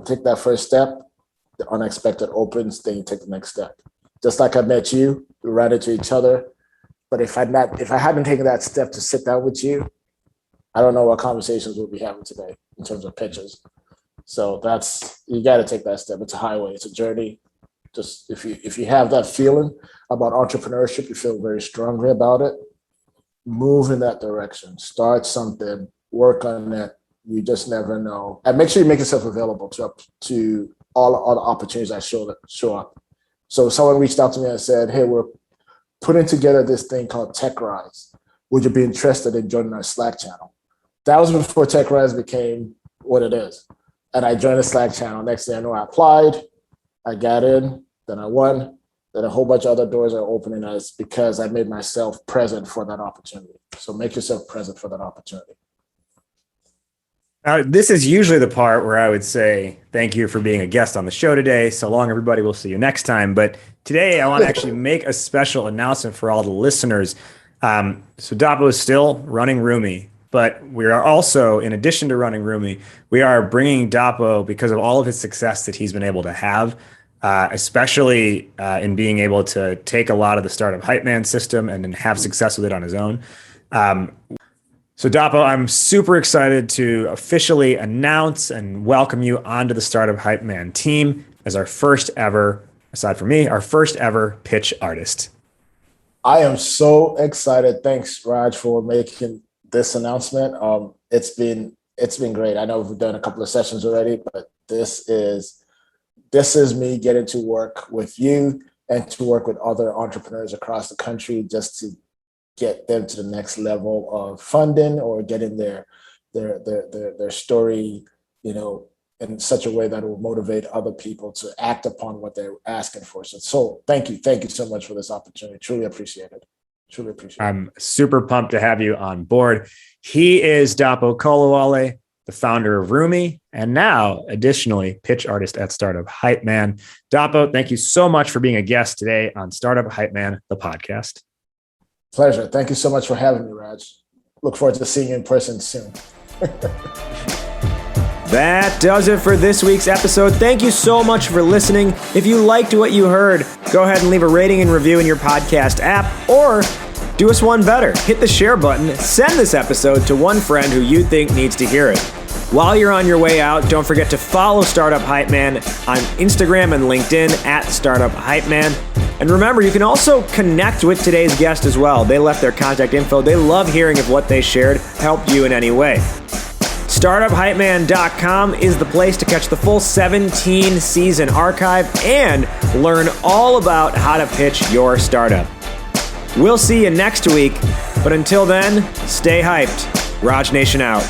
Take that first step, the unexpected opens, then you take the next step. Just like I met you, we ran into each other. But if I hadn't taken that step to sit down with you, I don't know what conversations we'll be having today in terms of pitches. So you got to take that step. It's a highway. It's a journey. Just if you have that feeling about entrepreneurship, you feel very strongly about it, move in that direction. Start something, work on it. You just never know. And make sure you make yourself available to all the opportunities that show up. So someone reached out to me and said, hey, we're putting together this thing called Tech Rise. Would you be interested in joining our Slack channel? That was before Tech Rise became what it is. And I joined the Slack channel. Next thing I know, I applied, I got in, then I won. Then a whole bunch of other doors are opening because I made myself present for that opportunity. So make yourself present for that opportunity. Now, this is usually the part where I would say, thank you for being a guest on the show today. So long, everybody. We'll see you next time. But today I want to actually make a special announcement for all the listeners. So Dapo is still running Roomii, but we are also, in addition to running Roomii, we are bringing Dapo, because of all of his success that he's been able to have, especially in being able to take a lot of the Startup Hypeman system and then have success with it on his own. So Dapo, I'm super excited to officially announce and welcome you onto the Startup Hypeman team as our first ever, aside from me, our first ever pitch artist. I am so excited. Thanks, Raj, for making this announcement. It's been great. I know we've done a couple of sessions already, but this is me getting to work with you and to work with other entrepreneurs across the country just to get them to the next level of funding or getting their story, in such a way that it will motivate other people to act upon what they're asking for. So thank you so much for this opportunity. Truly appreciate it. I'm super pumped to have you on board. He is Dapo Kolawole, the founder of Roomii, and now additionally pitch artist at Startup Hypeman. Dapo, thank you so much for being a guest today on Startup Hypeman, the podcast. Pleasure. Thank you so much for having me, Raj. Look forward to seeing you in person soon. That does it for this week's episode. Thank you so much for listening. If you liked what you heard, go ahead and leave a rating and review in your podcast app, or do us one better. Hit the share button. Send this episode to one friend who you think needs to hear it. While you're on your way out, don't forget to follow Startup Hypeman on Instagram and LinkedIn at Startup Hypeman. And remember, you can also connect with today's guest as well. They left their contact info. They love hearing if what they shared helped you in any way. StartupHypeman.com is the place to catch the full 17-season archive and learn all about how to pitch your startup. We'll see you next week, but until then, stay hyped. Raj Nation out.